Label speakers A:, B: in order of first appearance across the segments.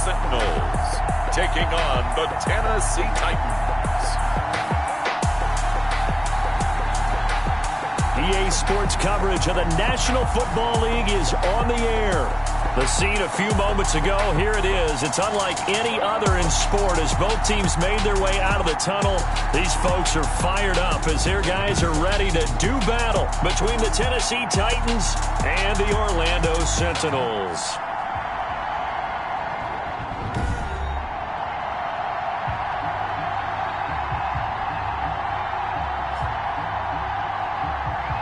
A: Sentinels taking on the Tennessee Titans.
B: EA Sports coverage of the National Football League is on the air. The scene a few moments ago, here it is. It's unlike any other in sport as both teams made their way out of the tunnel. These folks are fired up as their guys are ready to do battle between the Tennessee Titans and the Orlando Sentinels.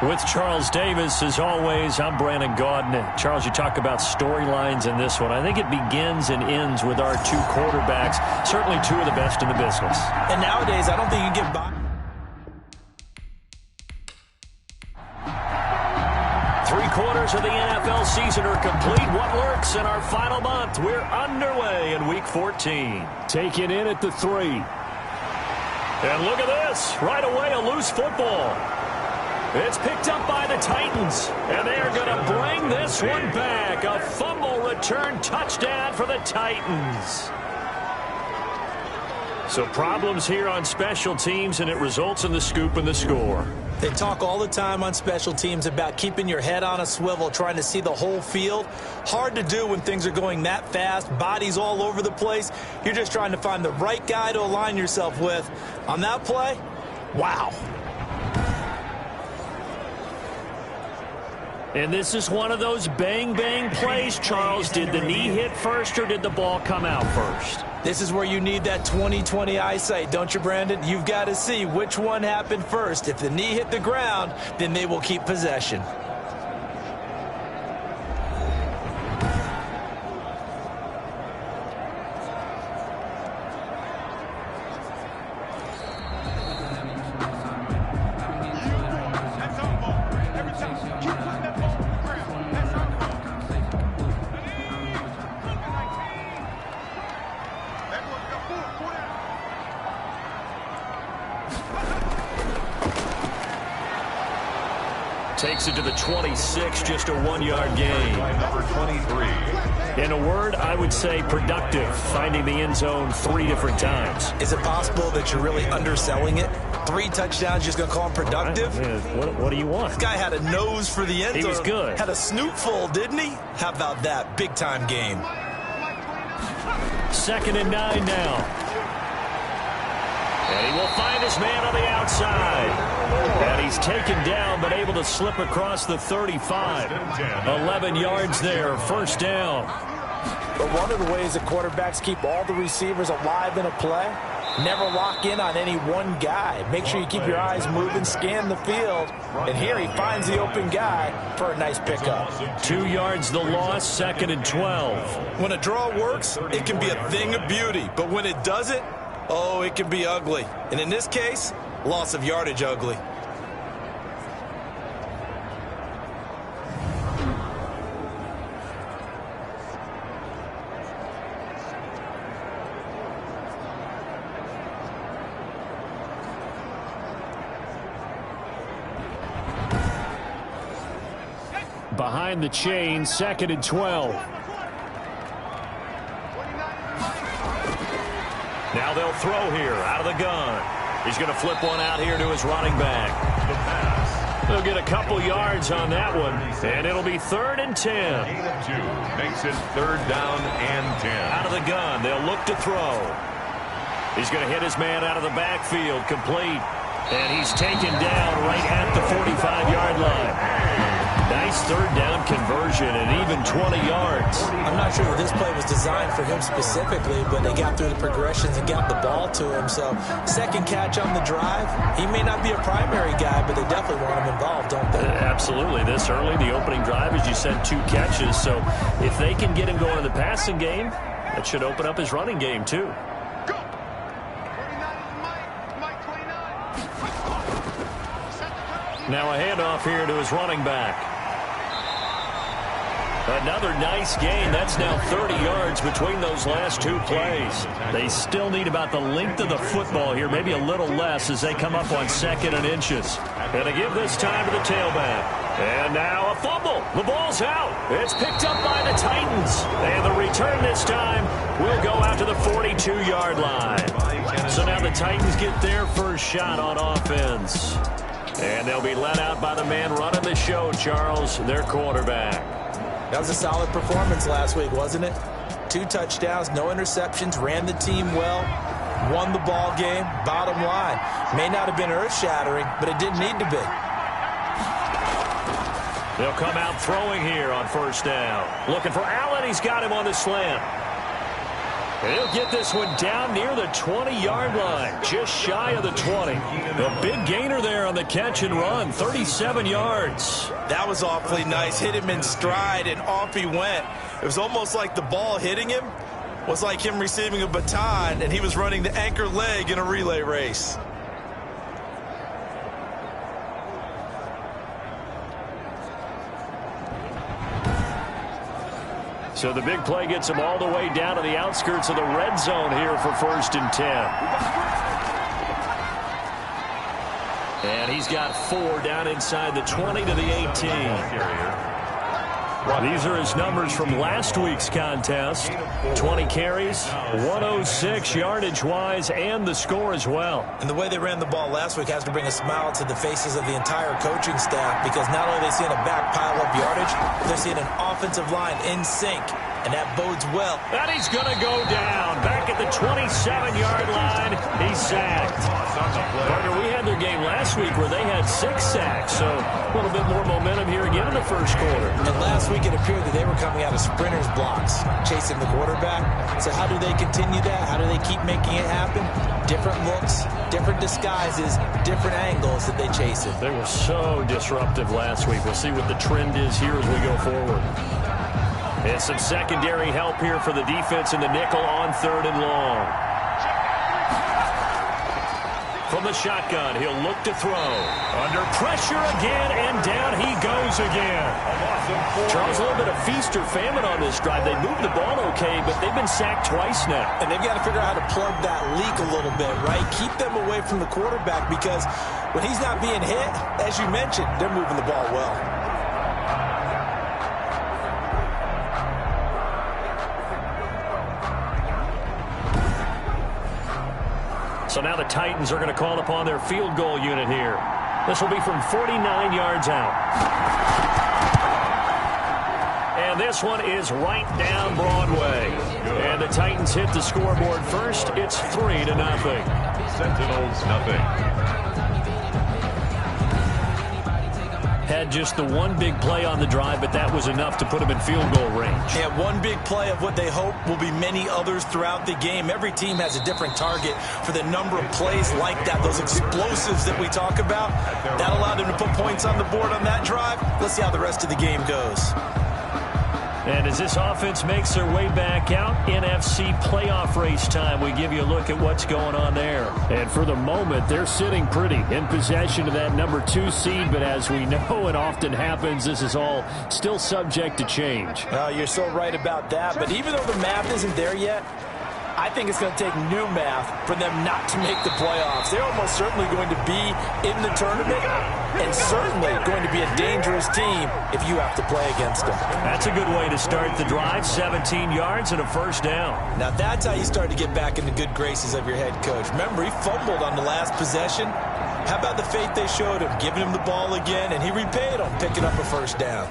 B: With Charles Davis, as always, I'm Brandon Gaudin. Charles, you talk about storylines in this one. I think it begins and ends with our two quarterbacks, certainly two of the best in the business.
C: And nowadays, I don't think you can get by.
B: 3/4 of the NFL season are complete. What lurks in our final month? We're underway in Week 14. Taken in at the 3. And look at this. Right away, a loose football. It's picked up by the Titans, and they are going to bring this one back. A fumble return touchdown for the Titans. So problems here on special teams, and it results in the scoop and the score.
C: They talk all the time on special teams about keeping your head on a swivel, trying to see the whole field. Hard to do when things are going that fast, bodies all over the place. You're just trying to find the right guy to align yourself with. On that play, wow.
B: And this is one of those bang-bang plays, Charles. Did the knee hit first or did the ball come out first?
C: This is where you need that 20/20 eyesight, don't you, Brandon? You've got to see which one happened first. If the knee hit the ground, then they will keep possession.
B: Takes it to the 26, just a 1-yard gain.
A: Number 23.
B: In a word, I would say productive, finding the end zone 3 different times.
C: Is it possible that you're really underselling it? 3 touchdowns, just going to call him productive?
B: What do you want?
C: This guy had a nose for the end zone.
B: He was good.
C: Had a snootful, didn't he? How about that? Big-time game.
B: 2nd and 9 now. And he will find his man on the outside. And he's taken down, but able to slip across the 35. 11 yards there, 1st down.
C: But one of the ways that quarterbacks keep all the receivers alive in a play, never lock in on any one guy. Make sure you keep your eyes moving, scan the field. And here he finds the open guy for a nice pickup.
B: 2 yards the loss, 2nd and 12.
C: When a draw works, it can be a thing of beauty. But when it doesn't, oh, it can be ugly. And in this case, loss of yardage ugly.
B: Behind the chain, 2nd and 12. Now they'll throw here out of the gun. He's going to flip one out here to his running back. They'll get a couple yards on that one, and it'll be 3rd and 10.
A: Gain of 2 makes it 3rd down and 10.
B: Out of the gun, they'll look to throw. He's going to hit his man out of the backfield, complete. And he's taken down right at the 45-yard line. Nice 3rd down conversion and even 20 yards.
C: I'm not sure that this play was designed for him specifically, but they got through the progressions and got the ball to him. So 2nd catch on the drive. He may not be a primary guy, but they definitely want him involved, don't they?
B: Absolutely. This early, the opening drive, as you said, 2 catches. So if they can get him going in the passing game, that should open up his running game too. Now a handoff here to his running back. Another nice gain. That's now 30 yards between those last 2 plays. They still need about the length of the football here, maybe a little less as they come up on 2nd and inches. And to give this time to the tailback. And now a fumble. The ball's out. It's picked up by the Titans. And the return this time will go out to the 42-yard line. So now the Titans get their first shot on offense. And they'll be let out by the man running the show, Charles, their quarterback.
C: That was a solid performance last week, wasn't it? 2 touchdowns, no interceptions, ran the team well, won the ball game. Bottom line, may not have been earth-shattering, but it didn't need to be.
B: They'll come out throwing here on first down. Looking for Allen. He's got him on the slant. And he'll get this one down near the 20-yard line, just shy of the 20. A big gainer there on the catch and run, 37 yards.
C: That was awfully nice. Hit him in stride, and off he went. It was almost like the ball hitting him was like him receiving a baton, and he was running the anchor leg in a relay race.
B: So the big play gets him all the way down to the outskirts of the red zone here for 1st and 10. And he's got 4 down inside the 20 to the 18. These are his numbers from last week's contest. 20 carries, 106 yardage-wise, and the score as well.
C: And the way they ran the ball last week has to bring a smile to the faces of the entire coaching staff, because not only are they seeing a back pile up yardage, they're seeing an offensive line in sync, and that bodes well.
B: And he's going to go down. Back at the 27-yard line, he's sacked. Partner, we had their game last week where they had 6 sacks, so a little bit more momentum here again in the first quarter.
C: And last week it appeared that they were coming out of sprinters blocks, chasing the quarterback. So how do they continue that? How do they keep making it happen? Different looks, different disguises, different angles that they chase it.
B: They were so disruptive last week. We'll see what the trend is here as we go forward. And some secondary help here for the defense in the nickel on 3rd and long. From the shotgun, he'll look to throw. Under pressure again, and down he goes again. Charles, a little bit of feast or famine on this drive. They moved the ball okay, but they've been sacked twice now.
C: And they've got to figure out how to plug that leak a little bit, right? Keep them away from the quarterback, because when he's not being hit, as you mentioned, they're moving the ball well.
B: So now the Titans are going to call upon their field goal unit here. This will be from 49 yards out. And this one is right down Broadway. And the Titans hit the scoreboard first. It's 3-0.
A: Sentinels, nothing.
B: Had just the one big play on the drive, but that was enough to put him in field goal range.
C: Yeah, one big play of what they hope will be many others throughout the game. Every team has a different target for the number of plays like that, those explosives that we talk about. That allowed them to put points on the board on that drive. Let's see how the rest of the game goes.
B: And as this offense makes their way back out, NFC playoff race time, we give you a look at what's going on there. And for the moment, they're sitting pretty in possession of that number 2 seed. But as we know, it often happens, this is all still subject to change.
C: You're so right about that. But even though the math isn't there yet, I think it's going to take new math for them not to make the playoffs. They're almost certainly going to be in the tournament, and certainly going to be a dangerous team if you have to play against them.
B: That's a good way to start the drive. 17 yards and a first down.
C: Now that's how you start to get back in the good graces of your head coach. Remember, he fumbled on the last possession. How about the faith they showed him, giving him the ball again, and he repaid them, picking up a first down.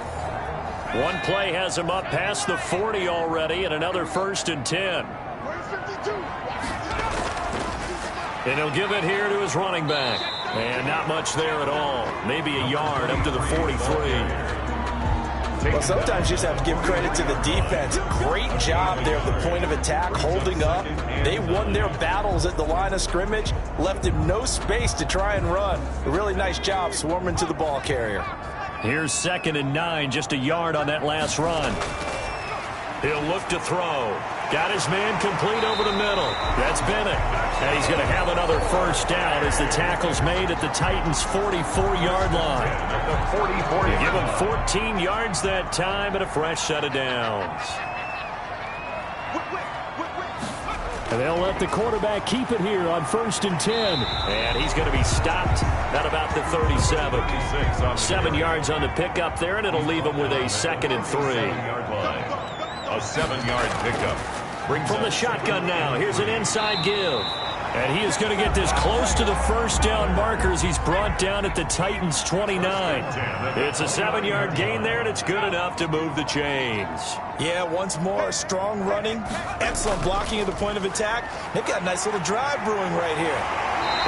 B: One play has him up past the 40 already, and another 1st and 10. And he'll give it here to his running back. And not much there at all. Maybe a yard up to the 43.
C: Well, sometimes you just have to give credit to the defense. Great job there at the point of attack, holding up. They won their battles at the line of scrimmage, left him no space to try and run. A really nice job swarming to the ball carrier.
B: Here's 2nd and 9, just a yard on that last run. He'll look to throw. Got his man complete over the middle. That's Bennett. And he's going to have another first down as the tackle's made at the Titans' 44-yard line. Give him 14 yards that time and a fresh set of downs. And they'll let the quarterback keep it here on 1st and 10. And he's going to be stopped at about the 37. 7 yards on the pickup there, and it'll leave him with a 2nd and 3.
A: A 7-yard pickup.
B: From the shotgun now, here's an inside give. And he is going to get this close to the first down markers. He's brought down at the Titans' 29. It's a 7-yard gain there, and it's good enough to move the chains.
C: Yeah, once more, strong running, excellent blocking at the point of attack. They've got a nice little drive brewing right here.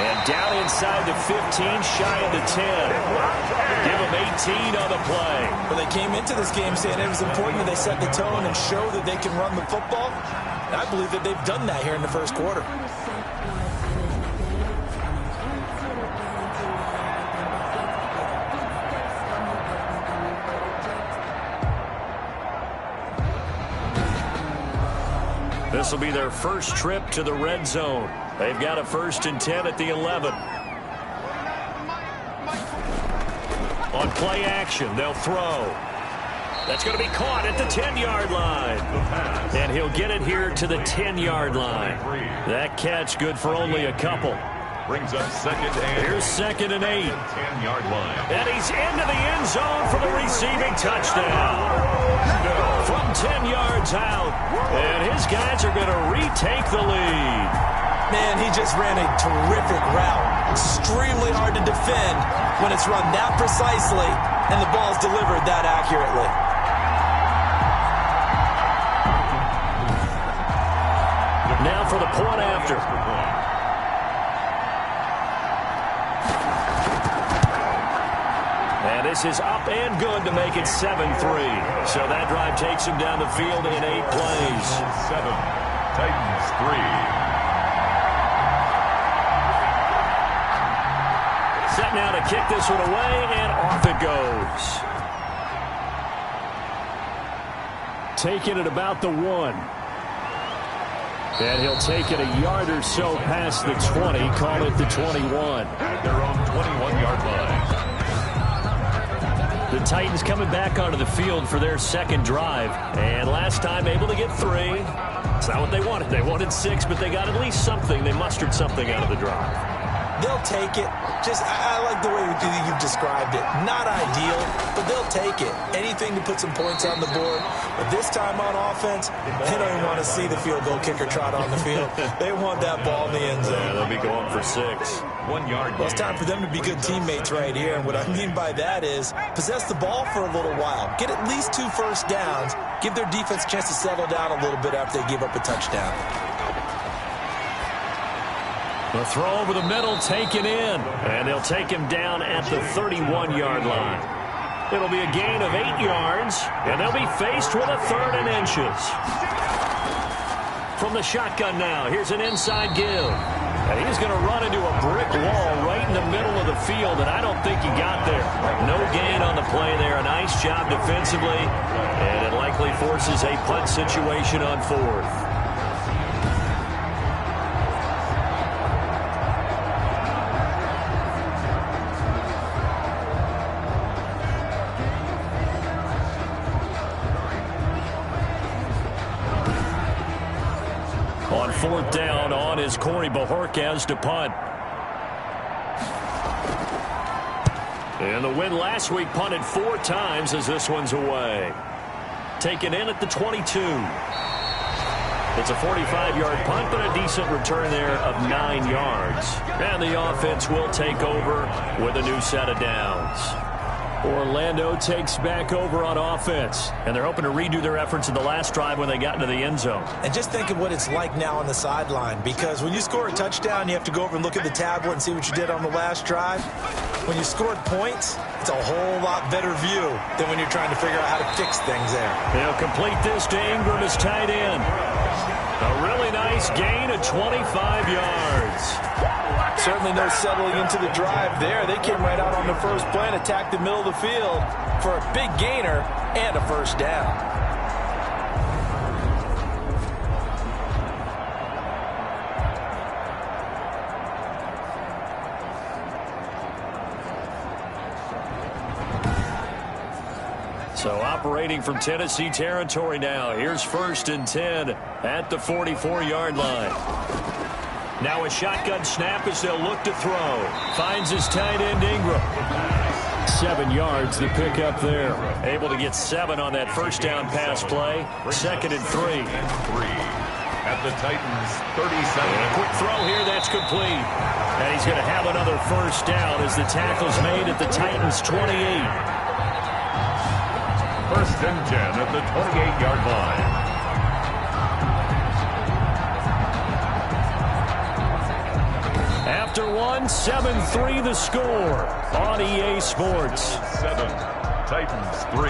B: And down inside the 15, shy of the 10. Give them 18 on the play.
C: Well, they came into this game saying it was important that they set the tone and show that they can run the football. And I believe that they've done that here in the first quarter.
B: This will be their first trip to the red zone. They've got a 1st and 10 at the 11. On play action, they'll throw. That's going to be caught at the 10-yard line. And he'll get it here to the 10-yard line. That catch good for only a couple.
A: Brings up 2nd and...
B: Here's 2nd and 8.
A: 10-yard line.
B: And he's into the end zone for the receiving touchdown. From 10 yards out. And his guys are going to retake the lead.
C: Man, he just ran a terrific route. Extremely hard to defend when it's run that precisely and the ball's delivered that accurately.
B: Now for the point after. And this is up and good to make it 7-3. So that drive takes him down the field in 8 plays.
A: 7, Titans 3.
B: Set now to kick this one away, and off it goes. Taking it about the 1. And he'll take it a yard or so past the 20, call it the 21.
A: At their own 21-yard line.
B: The Titans coming back onto the field for their 2nd drive. And last time able to get 3. It's not what they wanted. They wanted 6, but they got at least something. They mustered something out of the drive.
C: They'll take it. I like the way you've described it. Not ideal, but they'll take it. Anything to put some points on the board. But this time on offense, they don't even want to see the field goal kicker trot on the field. They want that ball in the end zone.
B: Yeah, they'll be going for 6.
A: 1 yard.
C: Well, it's time for them to be good teammates right here. And what I mean by that is possess the ball for a little while. Get at least 2 first downs. Give their defense a chance to settle down a little bit after they give up a touchdown.
B: The throw over the middle taken in. And they'll take him down at the 31-yard line. It'll be a gain of 8 yards. And they'll be faced with a 3rd and inches. From the shotgun now, here's an inside give. And he's going to run into a brick wall right in the middle of the field, and I don't think he got there. No gain on the play there. A nice job defensively, and it likely forces a punt situation on 4th. On 4th down, on is Corey Bajorquez to punt. And the win last week punted 4 times as this one's away. Taken in at the 22. It's a 45-yard punt, but a decent return there of 9 yards. And the offense will take over with a new set of downs. Orlando takes back over on offense, and they're hoping to redo their efforts in the last drive when they got into the end zone.
C: And just think of what it's like now on the sideline, because when you score a touchdown, you have to go over and look at the tablet and see what you did on the last drive. When you scored points, it's a whole lot better view than when you're trying to figure out how to fix things there.
B: They'll complete this to Ingram as tight end. A really nice gain of 25 yards.
C: Certainly no settling into the drive there. They came right out on the first play and attacked the middle of the field for a big gainer and a first down.
B: So operating from Tennessee territory now. Here's 1st and 10 at the 44-yard line. Now a shotgun snap as they'll look to throw. Finds his tight end Ingram. 7 yards the pickup there. Able to get 7 on that first down pass play. 2nd and 3.
A: At the Titans 37.
B: And a quick throw here, that's complete. And he's going to have another first down as the tackle's made at the Titans 28.
A: 1st and 10 at the 28-yard line.
B: After one, 7-3 the score on EA Sports.
A: 7, Titans 3.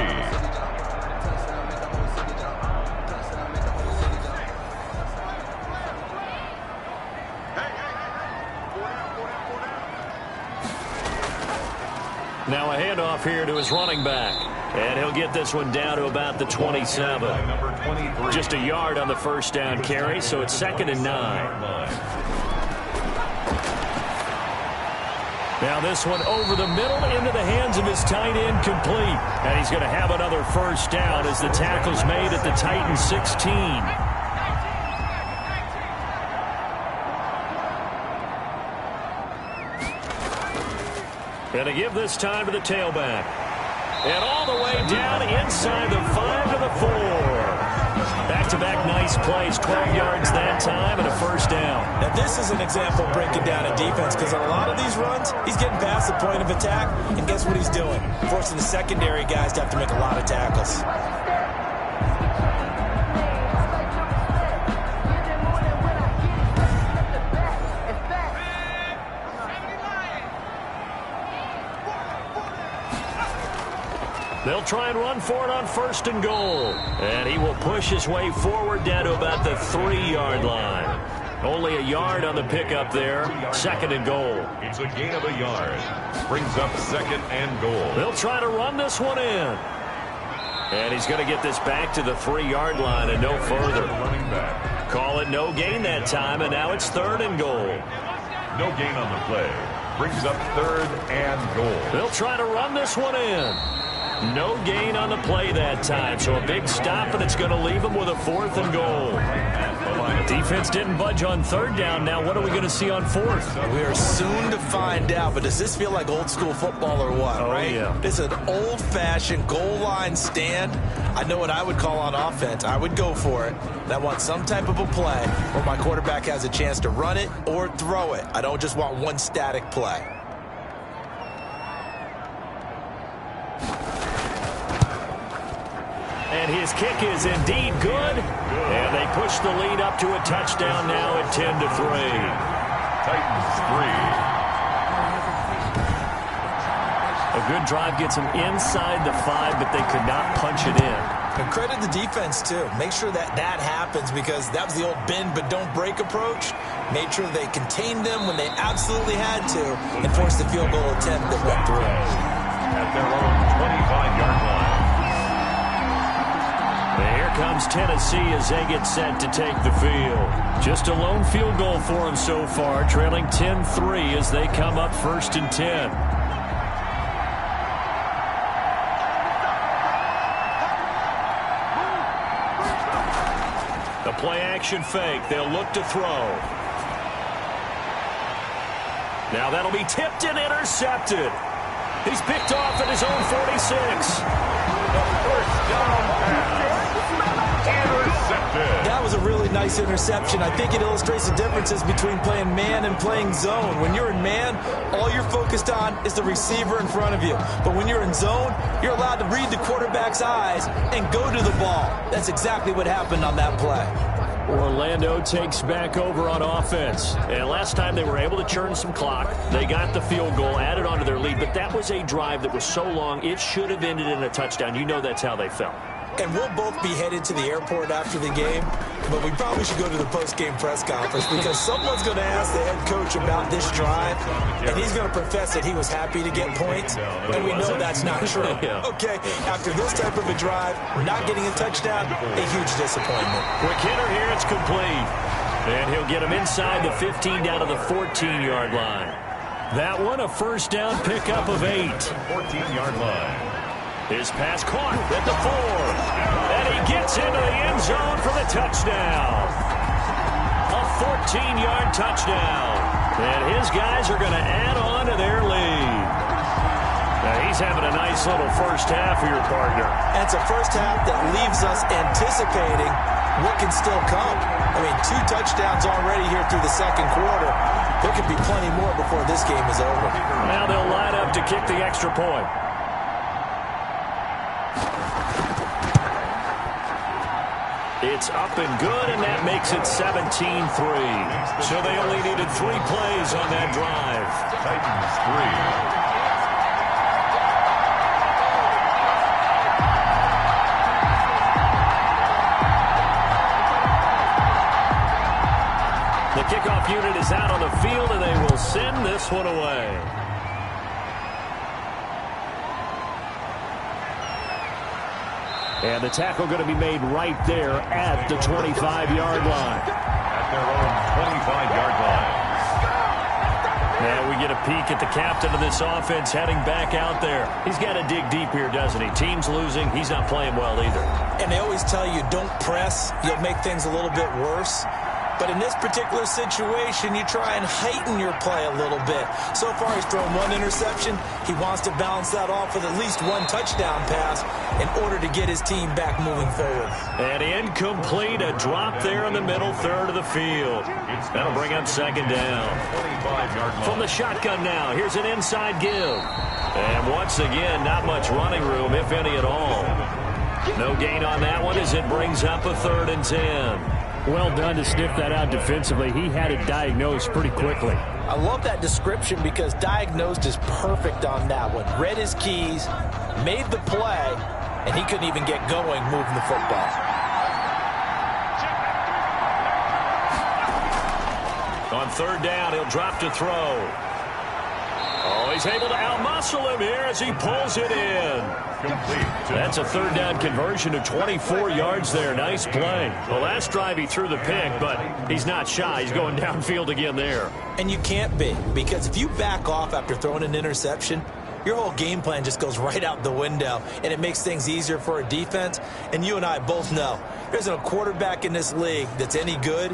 B: Now a handoff here to his running back. And he'll get this one down to about the 27. Just a yard on the first down carry, so it's 2nd and 9. Now this one over the middle into the hands of his tight end, complete. And he's going to have another first down as the tackle's made at the Titans 16. Going to give this time to the tailback. And all the way down inside the 5 to the 4. Back-to-back nice plays, 12 yards that time, and a first down.
C: Now this is an example of breaking down a defense, because on a lot of these runs, he's getting past the point of attack, and guess what he's doing? Forcing the secondary guys to have to make a lot of tackles.
B: They'll try and run for it on 1st and goal. And he will push his way forward down to about the 3-yard line. Only a yard on the pickup there. 2nd and goal.
A: It's a gain of a yard. Brings up 2nd and goal.
B: They'll try to run this one in. And he's going to get this back to the 3-yard line and no further.
A: Running back.
B: Call it no gain that time, and now it's 3rd and goal.
A: No gain on the play. Brings up 3rd and goal.
B: They'll try to run this one in. No gain on the play that time, so a big stop, and it's going to leave him with a 4th and goal. Defense didn't budge on 3rd down. Now what are we going to see on 4th?
C: We are soon to find out, but does this feel like old school football or what, right?
B: Yeah.
C: This is an old-fashioned goal line stand. I know what I would call on offense. I would go for it. And I want some type of a play where my quarterback has a chance to run it or throw it. I don't just want one static play.
B: And his kick is indeed good. And they push the lead up to a touchdown now at 10-3.
A: Titans 3.
B: A good drive gets them inside the 5, but they could not punch it in.
C: And credit the defense, too. Make sure that happens, because that was the old bend but don't break approach. Made sure they contained them when they absolutely had to and forced the field goal attempt that went through.
A: At their own 25-yard line.
B: Here comes Tennessee as they get set to take the field. Just a lone field goal for them so far, trailing 10-3 as they come up 1st and 10. The play-action fake. They'll look to throw. Now that'll be tipped and intercepted. He's picked off at his own 46.
A: The first down pass. Intercepted.
C: That was a really nice interception. I think it illustrates the differences between playing man and playing zone. When you're in man, all you're focused on is the receiver in front of you. But when you're in zone, you're allowed to read the quarterback's eyes and go to the ball. That's exactly what happened on that play.
B: Orlando takes back over on offense. And last time they were able to churn some clock. They got the field goal, added onto their lead. But that was a drive that was so long, it should have ended in a touchdown. You know that's how they felt.
C: And we'll both be headed to the airport after the game, but we probably should go to the post-game press conference, because someone's going to ask the head coach about this drive, and he's going to profess that he was happy to get points, and we know that's not true. Okay, after this type of a drive, not getting a touchdown, a huge disappointment.
B: Quick hitter here, it's complete. And he'll get him inside the 15 down to the 14-yard line. That one, a first down pickup of 8.
A: 14-yard line.
B: His pass caught at the 4. And he gets into the end zone for the touchdown. A 14-yard touchdown. And his guys are going to add on to their lead. Now he's having a nice little first half here, partner.
C: And it's a first half that leaves us anticipating what can still come. I mean, 2 touchdowns already here through the second quarter. There could be plenty more before this game is over.
B: Now they'll line up to kick the extra point. It's up and good, and that makes it 17-3. So they only needed 3 plays on that drive.
A: Titans 3.
B: The kickoff unit is out on the field, and they will send this one away. And the tackle going to be made right there at the 25-yard line.
A: At their own 25-yard line.
B: Now we get a peek at the captain of this offense heading back out there. He's got to dig deep here, doesn't he? Team's losing. He's not playing well either.
C: And they always tell you, don't press. You'll make things a little bit worse. But in this particular situation, you try and heighten your play a little bit. So far, he's thrown 1 interception. He wants to balance that off with at least 1 touchdown pass in order to get his team back moving forward.
B: And incomplete, a drop there in the middle third of the field. That'll bring up second down.
A: 25-yard line.
B: From the shotgun now, here's an inside give. And once again, not much running room, if any at all. No gain on that one as it brings up a 3rd and 10.
D: Well done to sniff that out defensively. He had it diagnosed pretty quickly.
C: I love that description because diagnosed is perfect on that one. Read his keys, made the play, and he couldn't even get going moving the football.
B: On 3rd down, he'll drop to throw. Oh, he's able to outmuscle him here as he pulls it in.
A: Complete.
B: That's a 3rd down conversion of 24 yards there. Nice play. The last drive he threw the pick, but he's not shy. He's going downfield again there.
C: And you can't be, because if you back off after throwing an interception, your whole game plan just goes right out the window, and it makes things easier for a defense. And you and I both know there isn't a quarterback in this league that's any good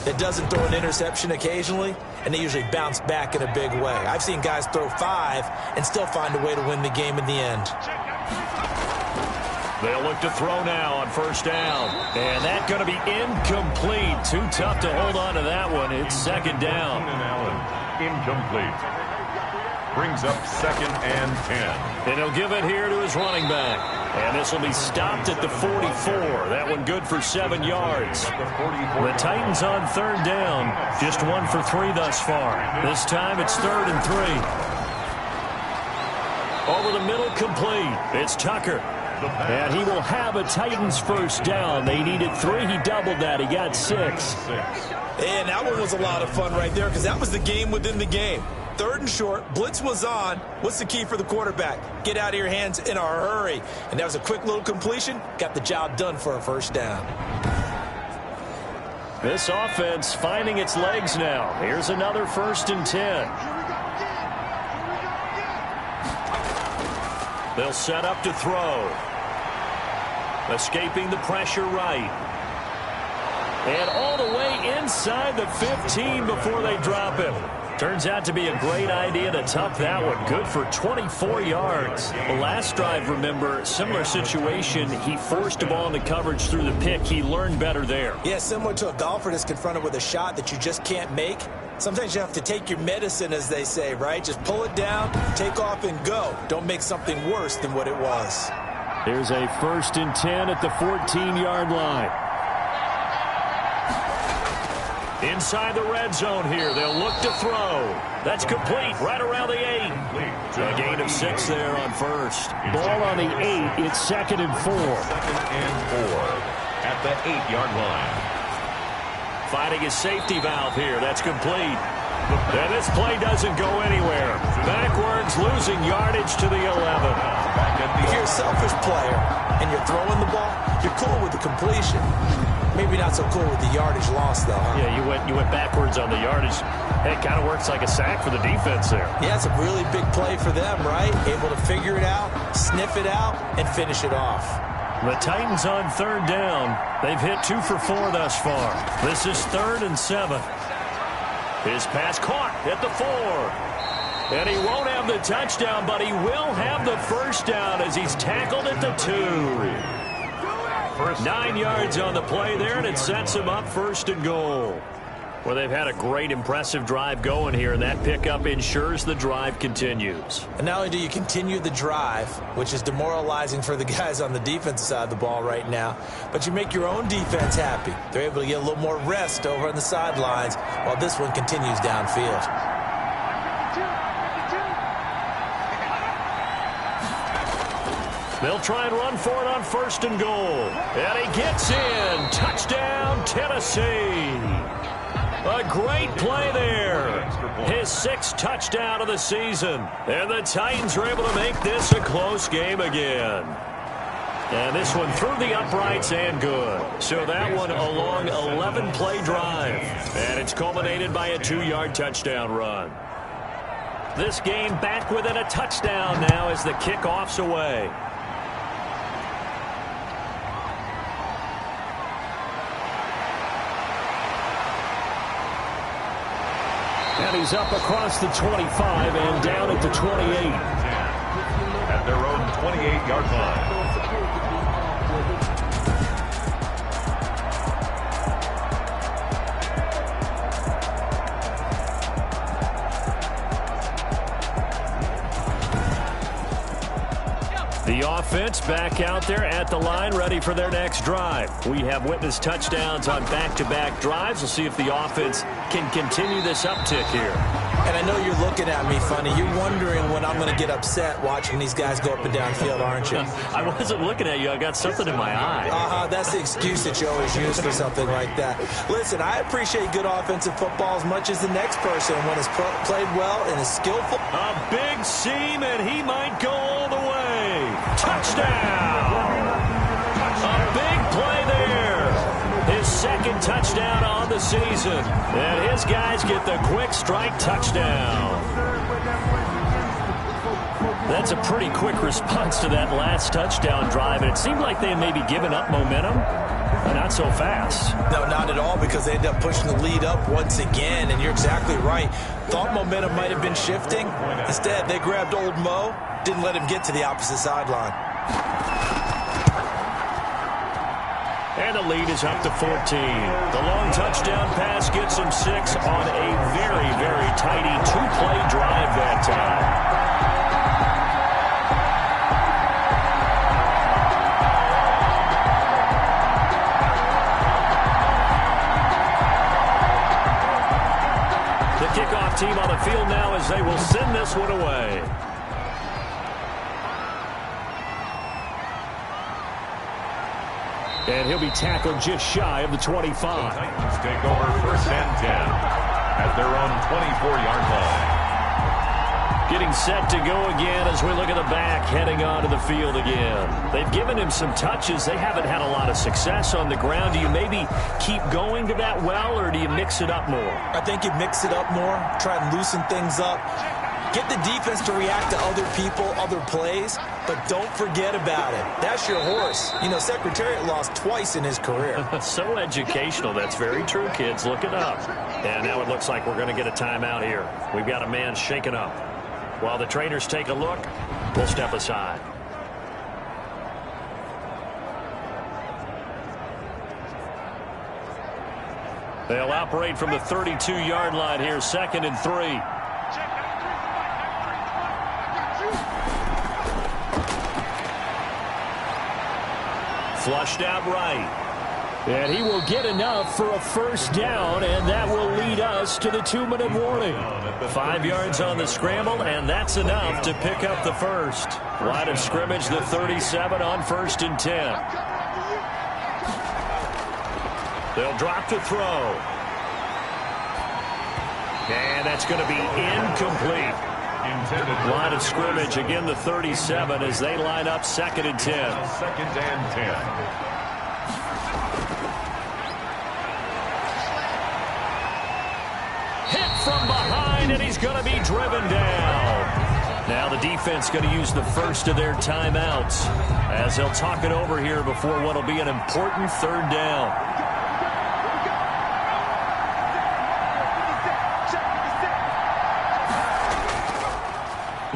C: that doesn't throw an interception occasionally, and they usually bounce back in a big way. I've seen guys throw 5 and still find a way to win the game in the end.
B: They'll look to throw now on 1st down. And that's going to be incomplete. Too tough to hold on to that one. It's 2nd down.
A: Incomplete. Brings up 2nd and 10.
B: And he'll give it here to his running back. And this will be stopped at the 44. That one good for 7 yards. The Titans on 3rd down. Just 1 for 3 thus far. This time it's 3rd and 3. Over the middle, complete. It's Tucker. And he will have a Titans 1st down. They needed 3. He doubled that. He got 6.
C: And that one was a lot of fun right there because that was the game within the game. 3rd and short. Blitz was on. What's the key for the quarterback? Get out of your hands in a hurry. And that was a quick little completion. Got the job done for a 1st down.
B: This offense finding its legs now. Here's another 1st and 10. They'll set up to throw. Escaping the pressure right. And all the way inside the 15 before they drop him. Turns out to be a great idea to tuck that one. Good for 24 yards. The last drive, remember, similar situation. He forced a ball into coverage through the pick. He learned better there.
C: Yeah, similar to a golfer that's confronted with a shot that you just can't make. Sometimes you have to take your medicine, as they say, right? Just pull it down, take off, and go. Don't make something worse than what it was.
B: Here's a 1st and 10 at the 14-yard line. Inside the red zone here. They'll look to throw. That's complete right around the 8. A gain of 6 there on 1st. Ball on the 8. It's 2nd and 4.
A: 2nd and 4 at the 8-yard line.
B: Finding his safety valve here. That's complete. And this play doesn't go anywhere. Backwards, losing yardage to the 11.
C: If you're a selfish player and you're throwing the ball, you're cool with the completion. Maybe not so cool with the yardage loss, though. Huh?
B: Yeah, you went backwards on the yardage. Hey, it kind of works like a sack for the defense there.
C: Yeah, it's a really big play for them, right? Able to figure it out, sniff it out and finish it off.
B: The Titans on third down. They've hit 2 for 4 thus far. This is 3rd and 7. His pass caught at the 4. And he won't have the touchdown, but he will have the first down as he's tackled at the 2. 9 yards on the play there, and it sets him up 1st and goal. Well, they've had a great, impressive drive going here, and that pickup ensures the drive continues.
C: And not only do you continue the drive, which is demoralizing for the guys on the defensive side of the ball right now, but you make your own defense happy. They're able to get a little more rest over on the sidelines while this one continues downfield.
B: They'll try and run for it on 1st and goal. And he gets in. Touchdown, Tennessee. A great play there. His 6th touchdown of the season. And the Titans are able to make this a close game again. And this one through the uprights and good. So that one a long 11-play drive. And it's culminated by a 2-yard touchdown run. This game back within a touchdown now as the kickoff's away. And he's up across the 25 and down at the 28.
A: At their own 28-yard line.
B: The offense back out there at the line, ready for their next drive. We have witnessed touchdowns on back-to-back drives. We'll see if the offense can continue this uptick here.
C: And I know you're looking at me funny. You're wondering when I'm going to get upset watching these guys go up and down field, aren't you?
B: I wasn't looking at you. I got something in my eye.
C: That's the excuse that you always use for something like that. Listen, I appreciate good offensive football as much as the next person when it's played well and is skillful.
B: A big seam, and he might go all the way. Touchdown! A big play there. His 2nd touchdown on the season. And his guys get the quick strike touchdown. That's a pretty quick response to that last touchdown drive. And it seemed like they had maybe given up momentum. But not so fast.
C: No, not at all, because they ended up pushing the lead up once again. And you're exactly right. Thought momentum might have been shifting. Instead, they grabbed old Mo. Didn't let him get to the opposite sideline.
B: And the lead is up to 14. The long touchdown pass gets him 6 on a very, very tidy 2-play drive that time. The kickoff team on the field now as they will send this one away. And he'll be tackled just shy of the 25.
A: The Titans take over 1st and 10 at their own 24-yard line.
B: Getting set to go again as we look at the back heading onto the field again. They've given him some touches. They haven't had a lot of success on the ground. Do you maybe keep going to that well, or do you mix it up more?
C: I think you mix it up more, try and loosen things up. Get the defense to react to other people, other plays, but don't forget about it. That's your horse. You know, Secretariat lost twice in his career.
B: So educational. That's very true, kids. Look it up. And now it looks like we're going to get a timeout here. We've got a man shaken up. While the trainers take a look, we'll step aside. They'll operate from the 32-yard line here, 2nd and 3. Flushed out right. And he will get enough for a first down, and that will lead us to the 2-minute warning. 5 yards on the scramble, and that's enough to pick up the first. Line of scrimmage, the 37 on 1st and 10. They'll drop to throw. And that's going to be incomplete. Line of scrimmage, again the 37 as they line up 2nd and 10.
A: 2nd and 10.
B: Hit from behind, and he's going to be driven down. Now the defense going to use the first of their timeouts as they'll talk it over here before what will be an important third down.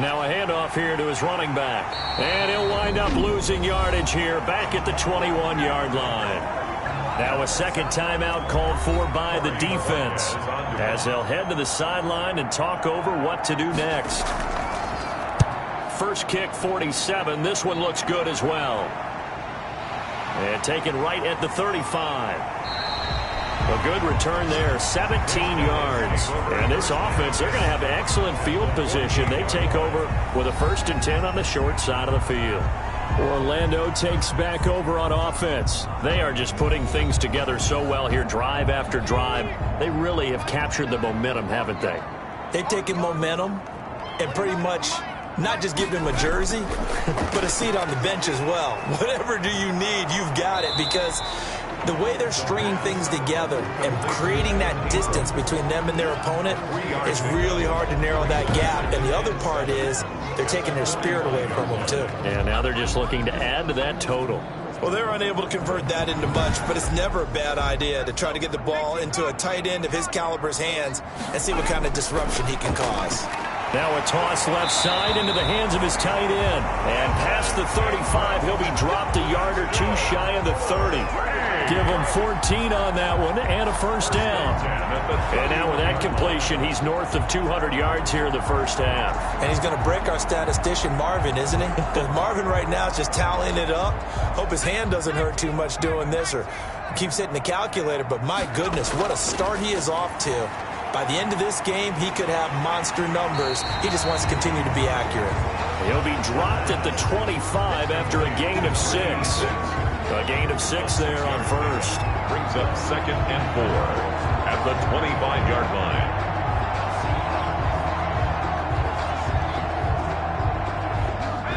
B: Now a handoff here to his running back. And he'll wind up losing yardage here back at the 21-yard line. Now a second timeout called for by the defense as they'll head to the sideline and talk over what to do next. First kick, 47. This one looks good as well. And taken right at the 35. A good return there, 17 yards. And this offense, they're going to have excellent field position. They take over with a 1st and 10 on the short side of the field. Orlando takes back over on offense. They are just putting things together so well here, drive after drive. They really have captured the momentum, haven't they?
C: They've taken momentum and pretty much not just give him a jersey, but a seat on the bench as well. Whatever do you need, you've got it, because the way they're stringing things together and creating that distance between them and their opponent is really hard to narrow that gap. And the other part is they're taking their spirit away from them, too.
B: And now they're just looking to add to that total.
C: Well, they're unable to convert that into much, but it's never a bad idea to try to get the ball into a tight end of his caliber's hands and see what kind of disruption he can cause.
B: Now a toss left side into the hands of his tight end. And past the 35, he'll be dropped a yard or two shy of the 30. Give him 14 on that one and a first down. And now with that completion, he's north of 200 yards here in the first half.
C: And he's going to break our statistician Marvin, isn't he? Because Marvin right now is just tallying it up. Hope his hand doesn't hurt too much doing this or keeps hitting the calculator. But my goodness, what a start he is off to. By the end of this game, he could have monster numbers. He just wants to continue to be accurate.
B: He'll be dropped at the 25 after a gain of 6. A gain of 6 there on first.
A: Brings up 2nd and 4 at the 25-yard line.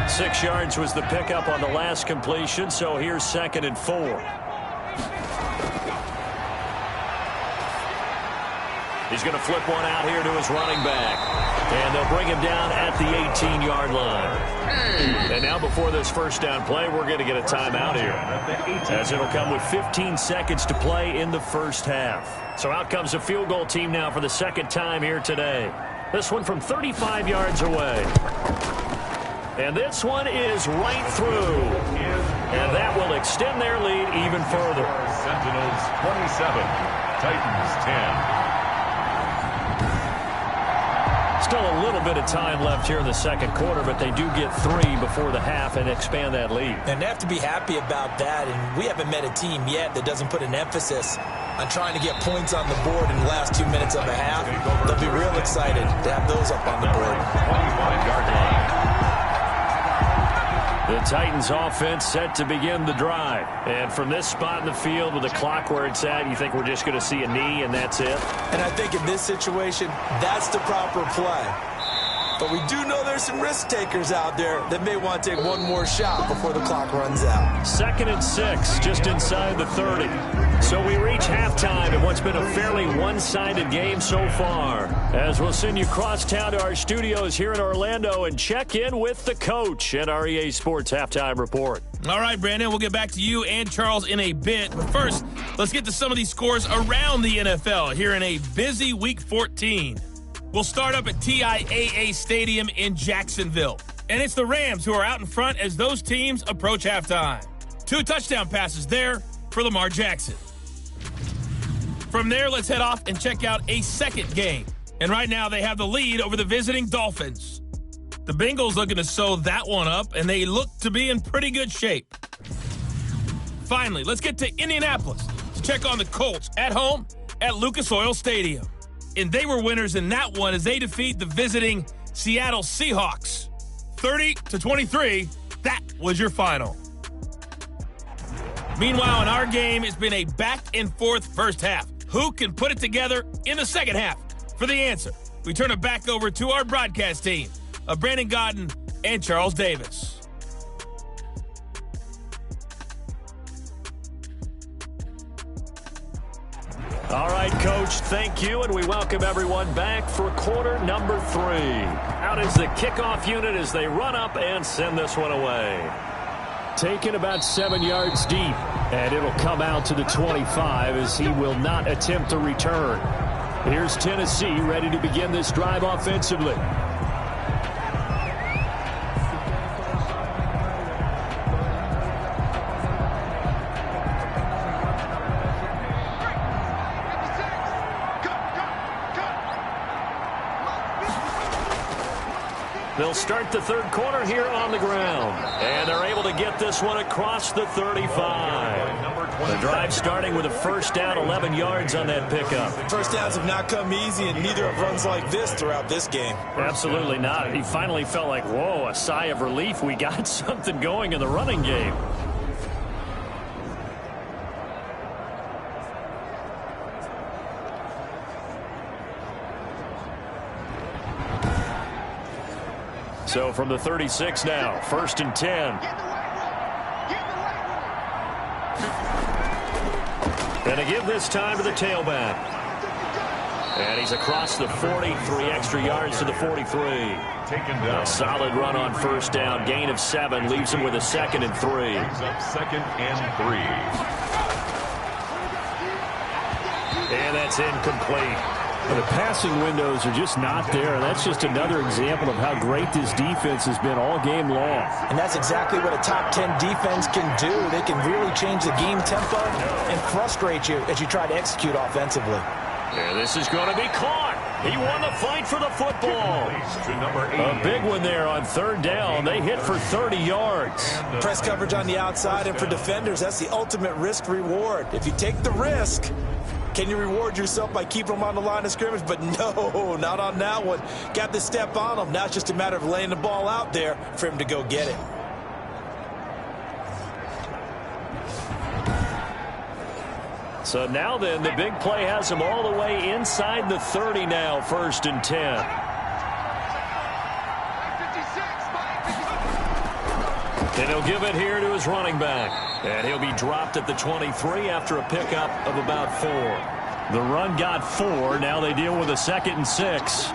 B: 6 yards was the pickup on the last completion, so here's 2nd and 4. He's going to flip one out here to his running back. And they'll bring him down at the 18-yard line. And now before this first down play, we're going to get a timeout here, as it'll come with 15 seconds to play in the first half. So out comes the field goal team now for the second time here today. This one from 35 yards away. And this one is right through. And that will extend their lead even further.
A: Sentinels 27, Titans 10.
B: Still a little bit of time left here in the second quarter, but they do get 3 before the half and expand that lead.
C: And they have to be happy about that. And we haven't met a team yet that doesn't put an emphasis on trying to get points on the board in the last 2 minutes of a half. They'll be real excited to have those up on the board.
A: 25-yard line.
B: The Titans offense set to begin the drive. And from this spot in the field with the clock where it's at, you think we're just going to see a knee and that's it?
C: And I think in this situation, that's the proper play. But we do know there's some risk takers out there that may want to take one more shot before the clock runs out.
B: 2nd and 6, just inside the 30. So we reach halftime in what's been a fairly one-sided game so far, as we'll send you crosstown to our studios here in Orlando and check in with the coach at our EA Sports Halftime Report.
E: All right, Brandon, we'll get back to you and Charles in a bit. But first, let's get to some of these scores around the NFL here in a busy Week 14. We'll start up at TIAA Stadium in Jacksonville. And it's the Rams who are out in front as those teams approach halftime. 2 touchdown passes there for Lamar Jackson. From there, let's head off and check out a second game. And right now, they have the lead over the visiting Dolphins. The Bengals looking to sew that one up, and they look to be in pretty good shape. Finally, let's get to Indianapolis to check on the Colts at home at Lucas Oil Stadium. And they were winners in that one as they defeat the visiting Seattle Seahawks. 30-23, that was your final. Meanwhile, in our game, it's been a back-and-forth first half. Who can put it together in the second half? For the answer, we turn it back over to our broadcast team of Brandon Godden and Charles Davis.
B: All right, Coach, thank you, and we welcome everyone back for quarter number 3. Out is the kickoff unit as they run up and send this one away.
D: Taken about 7 yards deep, and it'll come out to the 25 as he will not attempt to return. Here's Tennessee ready to begin this drive offensively.
B: They'll start the third quarter here on the ground. And they're able to get this one across the 35. The drive starting with a first down, 11 yards on that pickup.
C: First downs have not come easy, and neither have runs like this throughout this game.
B: Absolutely not. He finally felt like, whoa, a sigh of relief. We got something going in the running game. So from the 36 now, 1st and 10. And to give this time to the tailback. And he's across the 40, 3 extra yards to the 43.
A: Taken down.
B: A solid run on first down, gain of 7, leaves him with a 2nd and 3.
A: Brings up 2nd and 3.
B: And that's incomplete.
D: The passing windows are just not there, and that's just another example of how great this defense has been all game long.
C: And that's exactly what a top 10 defense can do. They can really change the game tempo and frustrate you as you try to execute offensively.
B: And this is going to be caught. He won the fight for the football.
A: To number 8.
B: A big one there on 3rd down. They hit for 30 yards.
C: Press coverage on the outside, and for defenders, that's the ultimate risk-reward. If you take the risk, can you reward yourself by keeping them on the line of scrimmage? But no, not on that one. Got the step on them. Now it's just a matter of laying the ball out there for him to go get it.
B: So now then, the big play has him all the way inside the 30 now, 1st and 10. And he'll give it here to his running back. And he'll be dropped at the 23 after a pickup of about 4. The run got 4. Now they deal with a 2nd and 6.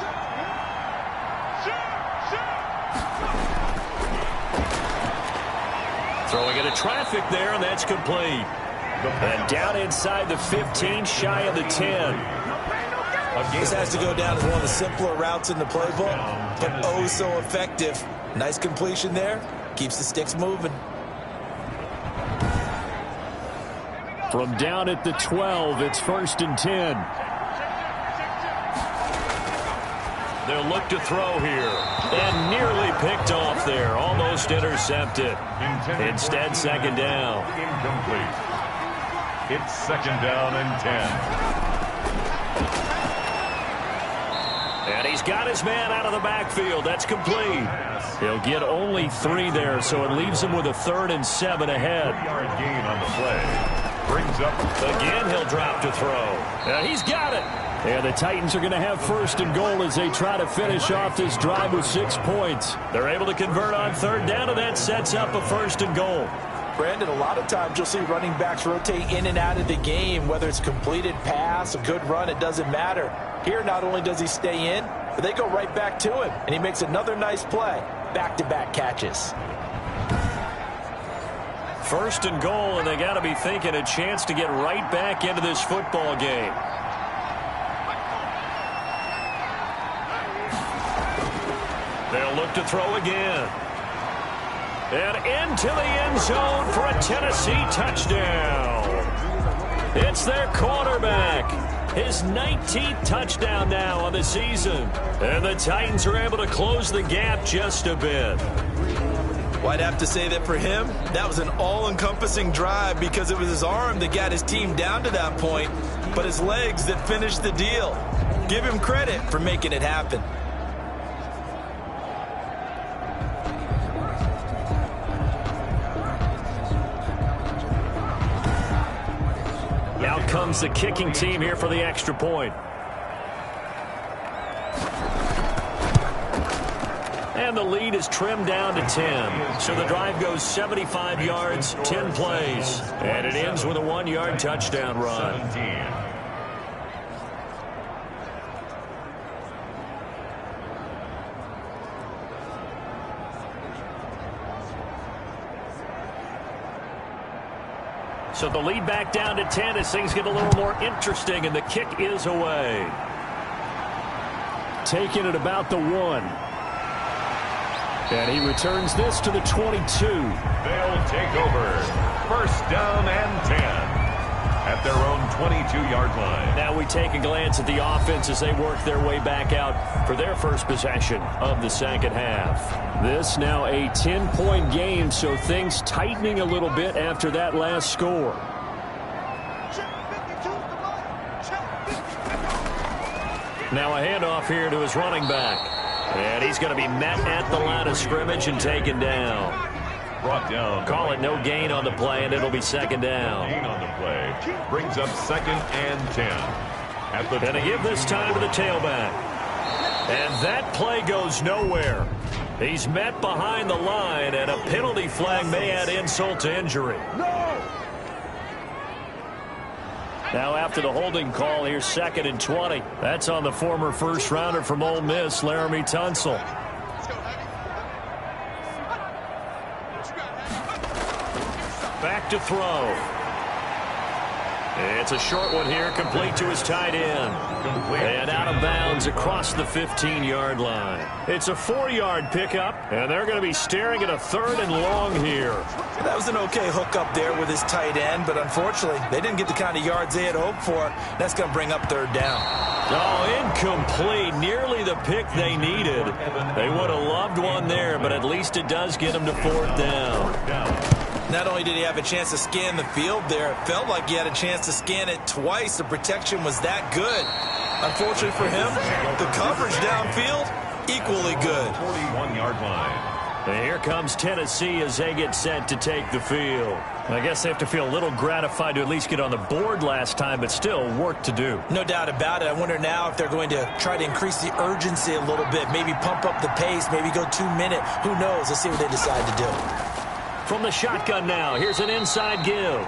B: Throwing into traffic there, and that's complete. And down inside the 15, shy of the 10.
C: This has to go down as one of the simpler routes in the playbook, but oh so effective. Nice completion there. Keeps the sticks moving.
D: From down at the 12, it's 1st and 10.
B: They'll look to throw here. And nearly picked off there. Almost intercepted. Instead, 2nd down.
A: Incomplete. It's 2nd down and 10.
B: And he's got his man out of the backfield. That's complete. He'll get only 3 there, so it leaves him with a 3rd and 7 ahead.
A: 3-yard gain on the play. Brings up.
B: Again, he'll drop to throw. And he's got it.
D: And the Titans are going to have 1st and goal as they try to finish off this drive with 6 points.
B: They're able to convert on 3rd down, and that sets up a 1st and goal.
C: Brandon, a lot of times you'll see running backs rotate in and out of the game, whether it's completed pass, a good run, it doesn't matter. Here, not only does he stay in, but they go right back to him, and he makes another nice play. Back-to-back catches.
B: 1st and goal, and they got to be thinking a chance to get right back into this football game. They'll look to throw again. And into the end zone for a Tennessee touchdown. It's their quarterback. His 19th touchdown now on the season. And the Titans are able to close the gap just a bit.
C: Well, I'd have to say that for him, that was an all-encompassing drive because it was his arm that got his team down to that point, but his legs that finished the deal. Give him credit for making it happen.
B: Out comes the kicking team here for the extra point. And the lead is trimmed down to 10. So the drive goes 75 yards, 10 plays. And it ends with a 1-yard touchdown run.
D: So the lead back down to 10 as things get a little more interesting, and the kick is away. Taking it about the 1. And he returns this to the 22.
A: They'll take over. First down and 10 at their own 22-yard line.
D: Now we take a glance at the offense as they work their way back out for their first possession of the second half. This now a 10-point game, so things tightening a little bit after that last score. Now a handoff here to his running back. And he's going to be met at the line of scrimmage and taken down.
A: Brought down.
D: Call it no gain on the play, and it'll be second down.
A: Gain on the play. Brings up second and 10.
D: And they give this time to the tailback. And that play goes nowhere. He's met behind the line, and a penalty flag may add insult to injury. Now after the holding call, here's second and 20. That's on the former first-rounder from Ole Miss, Laramie Tunsil. Back to throw. It's a short one here, complete to his tight end. And out of bounds across the 15-yard line. It's a 4-yard pickup, and they're going to be staring at a 3rd and long here.
C: That was an okay hookup there with his tight end, but unfortunately, they didn't get the kind of yards they had hoped for. That's going to bring up 3rd down.
D: Oh, incomplete. Nearly the pick they needed. They would have loved one there, but at least it does get them to 4th down.
C: Not only did he have a chance to scan the field there, it felt like he had a chance to scan it twice. The protection was that good. Unfortunately for him, the coverage downfield, equally good.
A: 41-yard line.
D: And here comes Tennessee as they get set to take the field. I guess they have to feel a little gratified to at least get on the board last time, but still work to do.
C: No doubt about it. I wonder now if they're going to try to increase the urgency a little bit, maybe pump up the pace, maybe go 2-minute. Who knows? Let's see what they decide to do.
D: From the shotgun now, here's an inside give.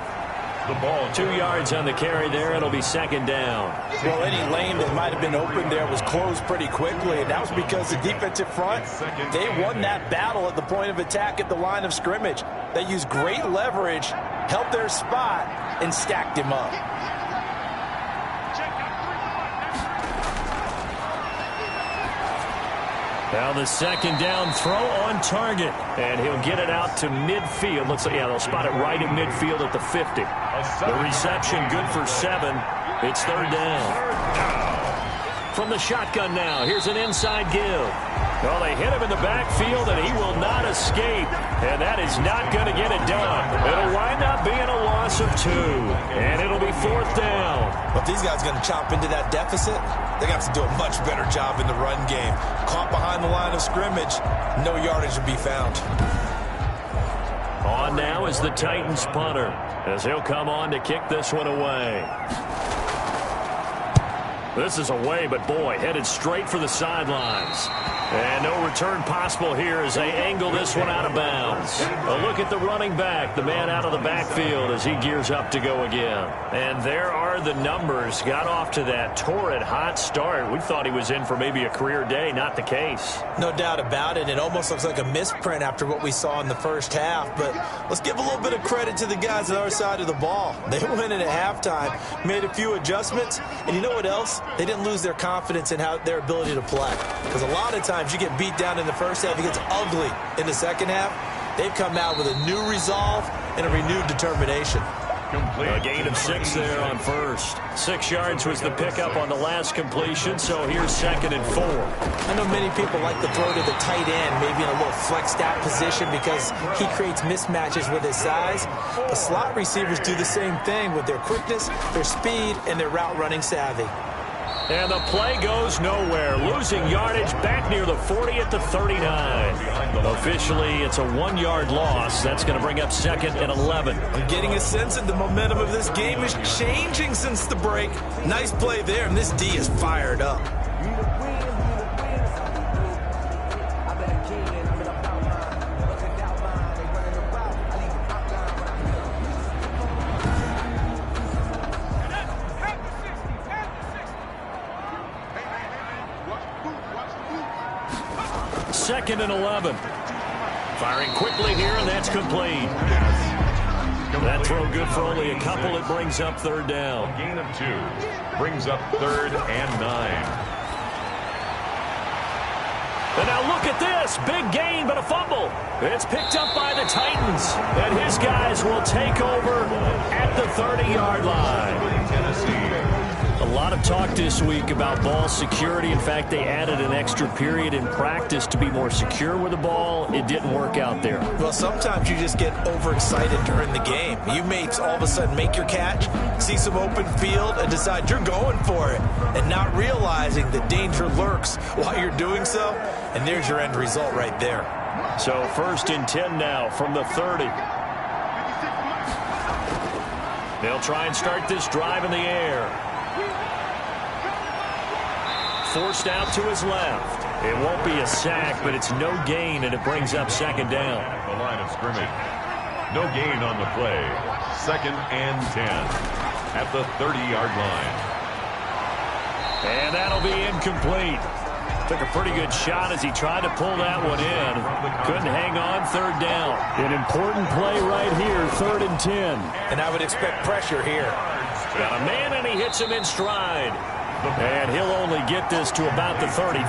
A: The ball
D: 2 yards on the carry there. It'll be second down.
C: Well, any lane that might have been open there was closed pretty quickly, and that was because the defensive front, they won that battle at the point of attack at the line of scrimmage. They used great leverage, held their spot, and stacked him up.
D: Now the second down throw on target. And he'll get it out to midfield. Looks like, yeah, they'll spot it right in midfield at the 50. The reception good for 7. It's 3rd down. From the shotgun now, here's an inside give. Well, they hit him in the backfield, and he will not escape. And that is not going to get it done. It'll wind up being a loss of 2. And it'll be 4th down.
C: But if these guys are going to chop into that deficit, they're going to have to do a much better job in the run game. Caught behind the line of scrimmage, no yardage to be found.
D: On now is the Titans punter, as he'll come on to kick this one away. This is away, but boy, headed straight for the sidelines. And no return possible here as they angle this one out of bounds. A look at the running back, the man out of the backfield as he gears up to go again. And there are the numbers. Got off to that torrid hot start. We thought he was in for maybe a career day. Not the case.
C: No doubt about it. It almost looks like a misprint after what we saw in the first half. But let's give a little bit of credit to the guys on our side of the ball. They went in at halftime, made a few adjustments, and you know what else? They didn't lose their confidence in their ability to play. Because a lot of times you get beat down in the first half, it gets ugly in the second half. They've come out with a new resolve and a renewed determination.
D: A gain of 6 there on first. 6 yards was the pickup on the last completion, so here's 2nd and 4.
C: I know many people like to throw to the tight end, maybe in a little flexed out position because he creates mismatches with his size. But slot receivers do the same thing with their quickness, their speed, and their route running savvy.
D: And the play goes nowhere. Losing yardage back near the 40 at the 39. Officially, it's a 1-yard loss. That's going to bring up 2nd and 11.
C: I'm getting a sense that the momentum of this game is changing since the break. Nice play there, and this D is fired up.
D: Second and 11. Firing quickly here, and that's complete. That
B: throw good for only a couple. It brings up third down.
A: A gain of 2 brings up 3rd and 9.
B: And now look at this. Big gain, but a fumble. It's picked up by the Titans. And his guys will take over at the 30-yard line.
A: Tennessee.
B: A lot of talk this week about ball security. In fact, they added an extra period in practice to be more secure with the ball. It didn't work out there.
C: Well, sometimes you just get overexcited during the game. You may all of a sudden make your catch, see some open field, and decide you're going for it, and not realizing the danger lurks while you're doing so, and there's your end result right there.
B: So 1st and 10 now from the 30. They'll try and start this drive in the air. Forced out to his left. It won't be a sack, but it's no gain, and it brings up 2nd down.
A: The line of scrimmage. No gain on the play. 2nd and 10 at the 30-yard line.
B: And that'll be incomplete. Took a pretty good shot as he tried to pull that one in. Couldn't hang on, 3rd down. An important play right here, 3rd and 10.
C: And I would expect pressure here.
B: Got a man, and he hits him in stride. And he'll only get this to about the 35.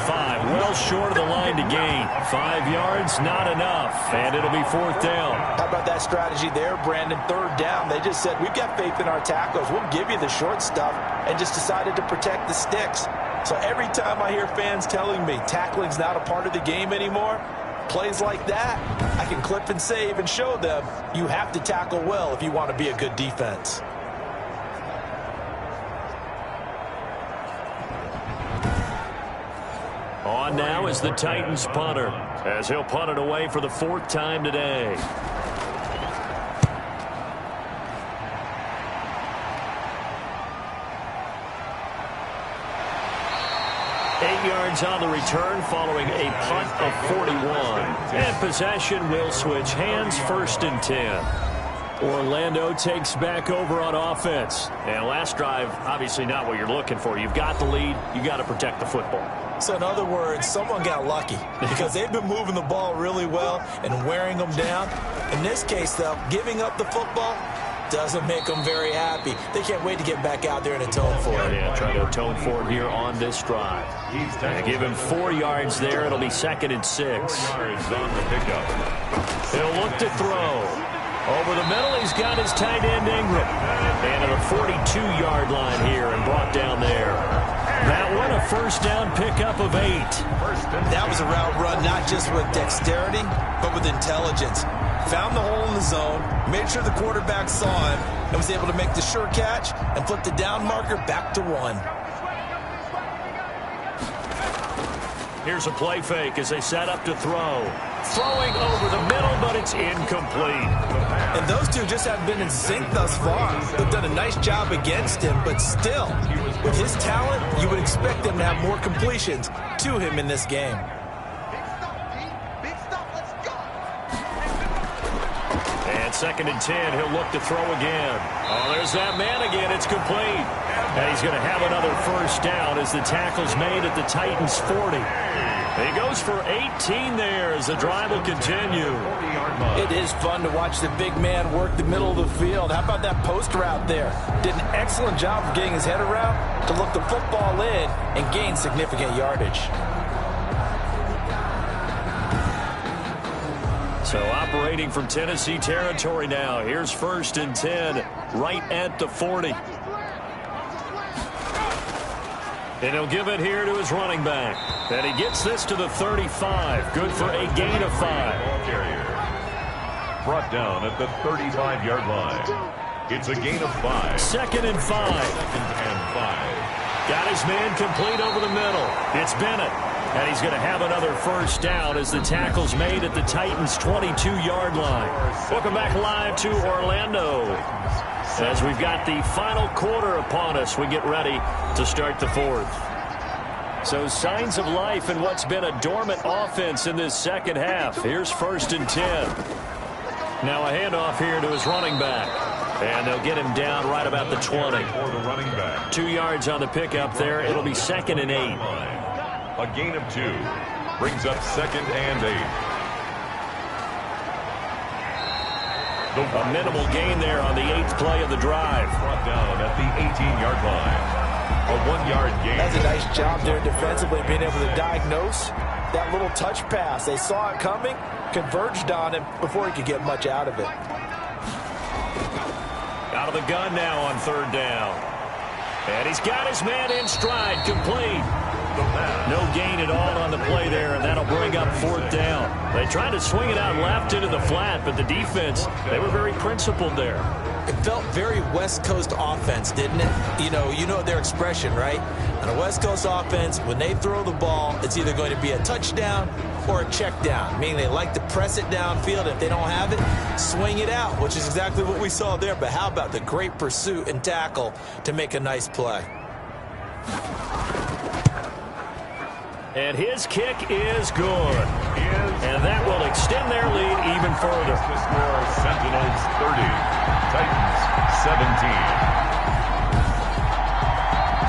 B: Well short of the line to gain. 5 yards, not enough. And it'll be 4th down.
C: How about that strategy there, Brandon? 3rd down. They just said, we've got faith in our tackles. We'll give you the short stuff, and just decided to protect the sticks. So every time I hear fans telling me tackling's not a part of the game anymore, plays like that, I can clip and save and show them you have to tackle well if you want to be a good defense.
B: On now is the Titans punter, as he'll punt it away for the 4th time today. Yards on the return following a punt of 41. And possession will switch hands, 1st and 10. Orlando takes back over on offense. And last drive, obviously not what you're looking for. You've got the lead. You got to protect the football.
C: So in other words, someone got lucky because they've been moving the ball really well and wearing them down. In this case, though, giving up the football doesn't make them very happy. They can't wait to get back out there and atone for it.
B: Yeah, try to atone for it here on this drive. Give him 4 yards there. It'll be 2nd and 6.
A: Yards on the pickup.
B: He'll look to throw. Over the middle, he's got his tight end Ingram. And at the 42-yard line here and brought down there. That one, a 1st down pickup of 8.
C: That was a route run not just with dexterity, but with intelligence. Found the hole in the zone, made sure the quarterback saw him, and was able to make the sure catch and flip the down marker back to 1.
B: Here's a play fake as they set up to throw. Throwing over the middle, but it's incomplete.
C: And those two just haven't been in sync thus far. They've done a nice job against him, but still, with his talent, you would expect them to have more completions to him in this game.
B: And 2nd and 10, he'll look to throw again. Oh, there's that man again. It's complete. And he's going to have another 1st down as the tackle's made at the Titans' 40. He goes for 18 there as the drive will continue.
C: It is fun to watch the big man work the middle of the field. How about that post route there? Did an excellent job of getting his head around to look the football in and gain significant yardage.
B: So operating from Tennessee territory now. Here's 1st and 10 right at the 40. And he'll give it here to his running back. And he gets this to the 35. Good for a gain of 5.
A: Brought down at the 35-yard line. It's a gain of 5.
B: 2nd and 5.
A: 2nd and 5.
B: Got his man complete over the middle. It's Bennett. And he's going to have another 1st down as the tackle's made at the Titans' 22-yard line. Welcome back live to Orlando. As we've got the final quarter upon us, we get ready to start the 4th. So signs of life in what's been a dormant offense in this 2nd half. Here's 1st and 10. Now a handoff here to his running back. And they'll get him down right about the 20. 2 yards on the pickup there. It'll be 2nd and 8.
A: A gain of 2 brings up 2nd and 8.
B: A minimal gain there on the 8th play of the drive.
A: Brought down at the 18-yard line. A 1-yard gain.
C: That's a nice job there defensively, being able to diagnose that little touch pass. They saw it coming, converged on him before he could get much out of it.
B: Out of the gun now on 3rd down. And he's got his man in stride, complete. No gain at all on the play there, and that'll bring up 4th down. They tried to swing it out left into the flat, but the defense, they were very principled there.
C: It felt very West Coast offense, didn't it? You know their expression, right? On a West Coast offense, when they throw the ball, it's either going to be a touchdown or a check down, meaning they like to press it downfield. If they don't have it, swing it out, which is exactly what we saw there. But how about the great pursuit and tackle to make a nice play?
B: And his kick is good. And that will extend their lead even further.
A: The score, Sentinels 30, Titans 17.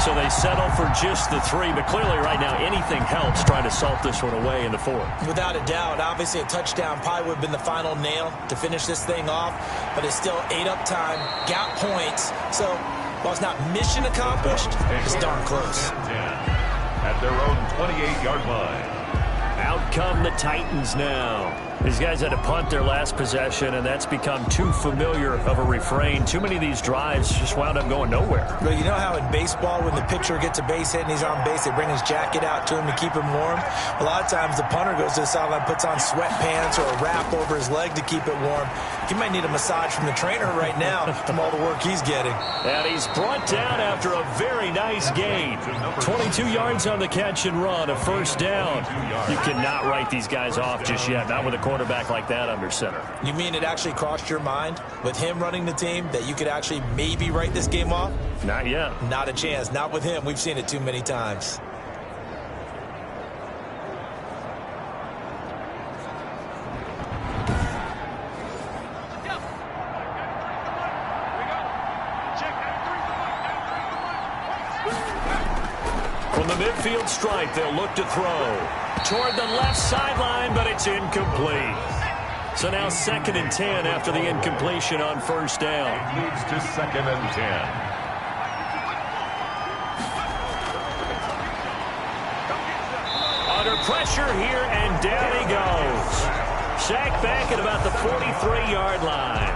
B: So they settle for just the 3, but clearly right now anything helps trying to salt this one away in the 4th.
C: Without a doubt, obviously a touchdown probably would have been the final nail to finish this thing off, but it's still 8 up time, got points, so while it's not mission accomplished, it's darn close.
A: At their own 28-yard line.
B: Out come the Titans now. These guys had to punt their last possession, and that's become too familiar of a refrain. Too many of these drives just wound up going nowhere.
C: But you know how in baseball, when the pitcher gets a base hit and he's on base, they bring his jacket out to him to keep him warm? A lot of times the punter goes to the sideline, puts on sweatpants or a wrap over his leg to keep it warm. He might need a massage from the trainer right now from all the work he's getting.
B: And he's brought down after a very nice gain. 22 yards on the catch and run, a 1st down. You cannot write these guys off just yet, not with a quarterback like that under center.
C: You mean it actually crossed your mind with him running the team that you could actually maybe write this game off?
B: Not yet.
C: Not a chance. Not with him. We've seen it too many times.
B: From the midfield stripe, they'll look to throw. Toward the left sideline, but it's incomplete. So now 2nd and 10 after the incompletion on 1st down.
A: Moves to 2nd and 10.
B: Under pressure here, and down he goes. Sacked back at about the 43-yard line.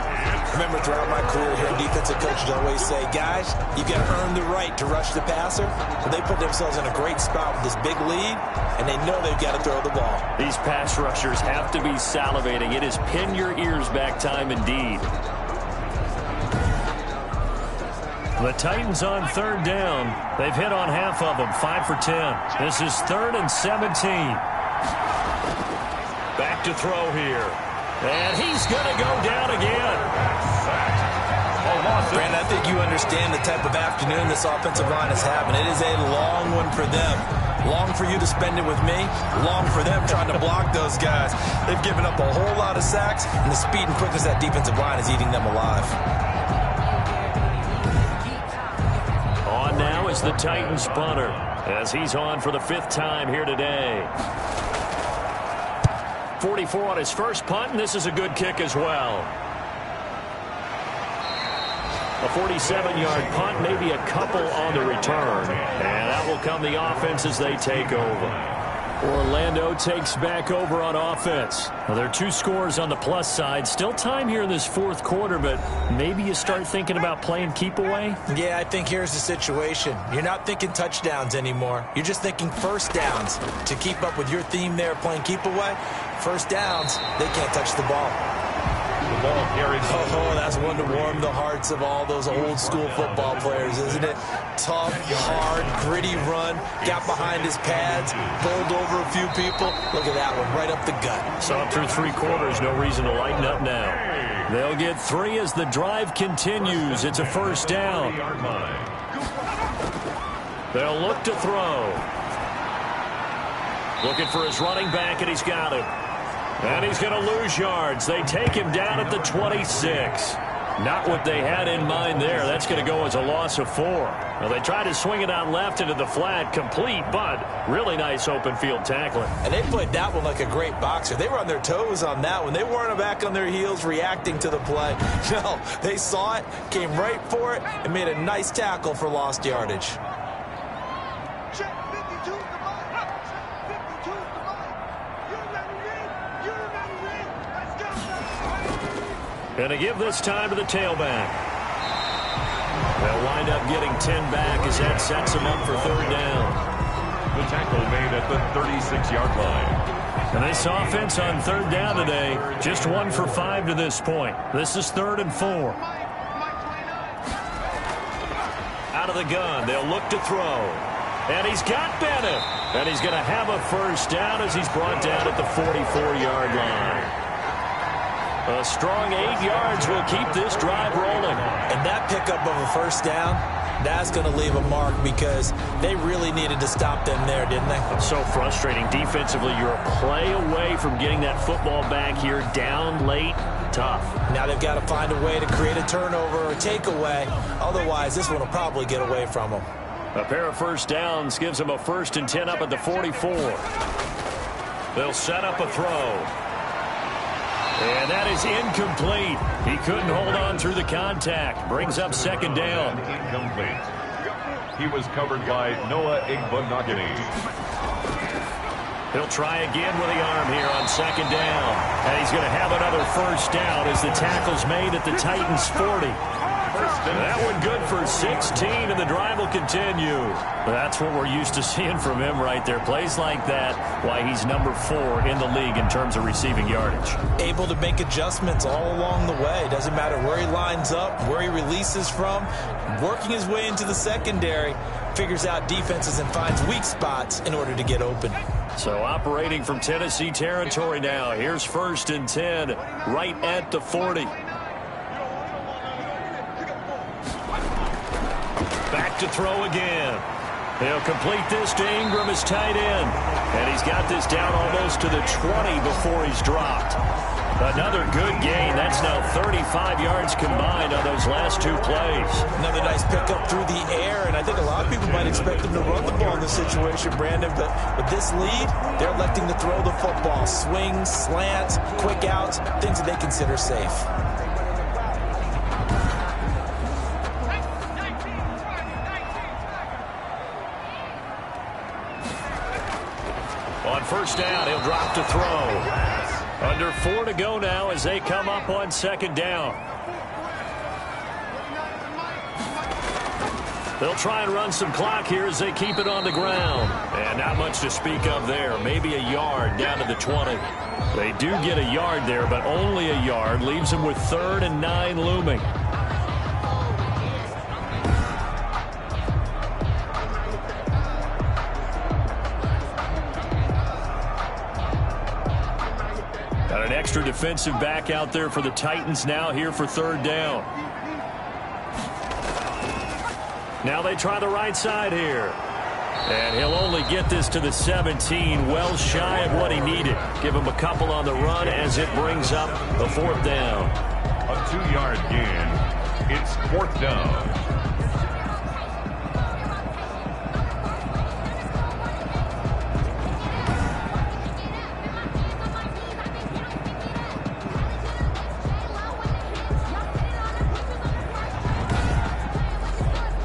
C: Remember, throughout my career here, defensive coaches always say, guys, you've got to earn the right to rush the passer. But they put themselves in a great spot with this big lead, and they know they've got to throw the ball.
B: These pass rushers have to be salivating. It is pin your ears back time indeed. The Titans on 3rd down. They've hit on half of them, 5 for 10. This is 3rd and 17. Back to throw here. And he's going to go down again.
C: Brandon, I think you understand the type of afternoon this offensive line is having. It is a long one for them. Long for you to spend it with me. Long for them trying to block those guys. They've given up a whole lot of sacks, and the speed and quickness of that defensive line is eating them alive.
B: On now is the Titans punter, as he's on for the 5th time here today. 44 on his first punt, and this is a good kick as well. A 47-yard punt, maybe a couple on the return. And that will come the offense as they take over. Orlando takes back over on offense. Well, there are 2 scores on the plus side. Still time here in this 4th quarter, but maybe you start thinking about playing keep away?
C: Yeah, I think here's the situation. You're not thinking touchdowns anymore. You're just thinking 1st downs. To keep up with your theme there, playing keep away, 1st downs, they can't touch the ball.
A: The ball carries.
C: Oh, that's one to warm the hearts of all those old school football players, isn't it? Tough, hard, gritty run. Got behind his pads, bowled over a few people. Look at that one, right up the gut.
B: Saw it through 3 quarters. No reason to lighten up now. They'll get 3 as the drive continues. It's a 1st down. They'll look to throw. Looking for his running back, and he's got him. And he's going to lose yards. They take him down at the 26.
D: Not what they had in mind there. That's going to go as a loss of 4. Well, they tried to swing it out left into the flat, complete, but really nice open field tackling.
C: And they played that one like a great boxer. They were on their toes on that one. They weren't back on their heels reacting to the play. No, they saw it, came right for it, and made a nice tackle for lost yardage.
D: Going to give this time to the tailback. They'll wind up getting 10 back as that sets them up for 3rd down.
A: The tackle made at the 36-yard line.
D: And this offense on 3rd down today, just 1 for 5 to this point. This is 3rd and 4. Out of the gun, they'll look to throw. And he's got Bennett. And he's going to have a 1st down as he's brought down at the 44-yard line. A strong 8 yards will keep this drive rolling.
C: And that pickup of a 1st down, that's going to leave a mark because they really needed to stop them there, didn't they?
D: It's so frustrating. Defensively, you're a play away from getting that football back here down late. Tough.
C: Now they've got to find a way to create a turnover or a takeaway. Otherwise, this one will probably get away from them.
D: A pair of 1st downs gives them a 1st and 10 up at the 44. They'll set up a throw. And that is incomplete. He couldn't hold on through the contact. Brings up 2nd down.
A: Incomplete. He was covered by Noah Igbenogany.
D: He'll try again with the arm here on 2nd down. And he's going to have another 1st down as the tackle's made at the Titans' 40. That one good for 16, and the drive will continue. That's what we're used to seeing from him right there. Plays like that, why he's number 4 in the league in terms of receiving yardage.
C: Able to make adjustments all along the way. Doesn't matter where he lines up, where he releases from. Working his way into the secondary, figures out defenses and finds weak spots in order to get open.
D: So operating from Tennessee territory now. Here's 1st and 10 right at the 40. Back to throw again. He'll complete this to Ingram as tight end. And he's got this down almost to the 20 before he's dropped. Another good gain. That's now 35 yards combined on those last 2 plays.
C: Another nice pickup through the air, and I think a lot of people might expect him to run the ball in this situation, Brandon, but with this lead, they're electing to throw the football. Swings, slants, quick outs, things that they consider safe.
D: On 1st down, he'll drop to throw. Under 4 to go now as they come up on 2nd down. They'll try and run some clock here as they keep it on the ground. And not much to speak of there. Maybe a yard down to the 20. They do get a yard there, but only a yard. Leaves them with 3rd and 9 looming. Got an extra defensive back out there for the Titans now here for 3rd down. Now they try the right side here. And he'll only get this to the 17, well shy of what he needed. Give him a couple on the run as it brings up the 4th down.
A: A 2-yard gain. It's 4th down.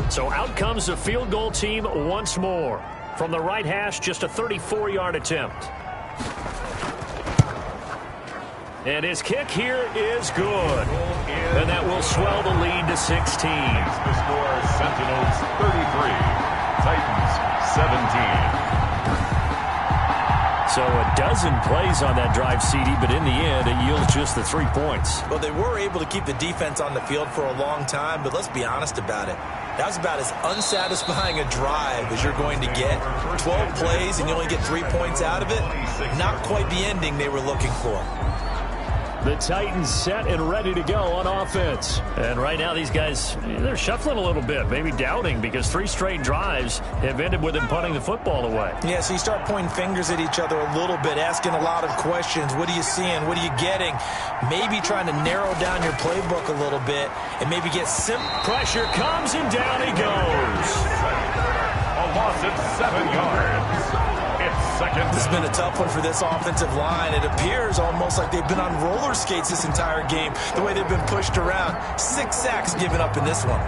D: So out comes the field goal team once more. From the right hash, just a 34-yard attempt. And his kick here is good. And that will swell the lead to 16.
A: The score, Sentinels 33, Titans 17.
D: So a dozen plays on that drive, CD, but in the end, it yields just the 3 points.
C: Well, they were able to keep the defense on the field for a long time, but let's be honest about it. That was about as unsatisfying a drive as you're going to get. 12 plays and you only get 3 points out of it. Not quite the ending they were looking for.
B: The Titans set and ready to go on offense. And right now these guys, they're shuffling a little bit, maybe doubting, because 3 straight drives have ended with them punting the football away.
C: Yeah, so you start pointing fingers at each other a little bit, asking a lot of questions. What are you seeing? What are you getting? Maybe trying to narrow down your playbook a little bit and maybe get simple.
B: Pressure comes and down he goes.
A: A loss of 7 yards. It's second.
C: This has been a tough one for this offensive line. It appears almost like they've been on roller skates this entire game, the way they've been pushed around. 6 sacks given up in this one.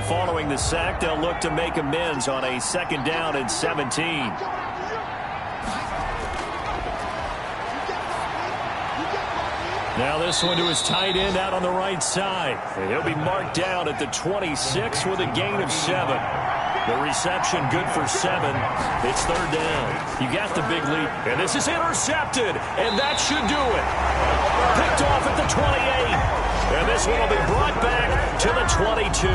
B: Following the sack, they'll look to make amends on a 2nd down and 17. Now this one to his tight end out on the right side. And he'll be marked down at the 26 with a gain of 7. The reception good for 7. It's 3rd down. You got the big lead. And this is intercepted. And that should do it. Picked off at the 28. And this one will be brought back to the 22.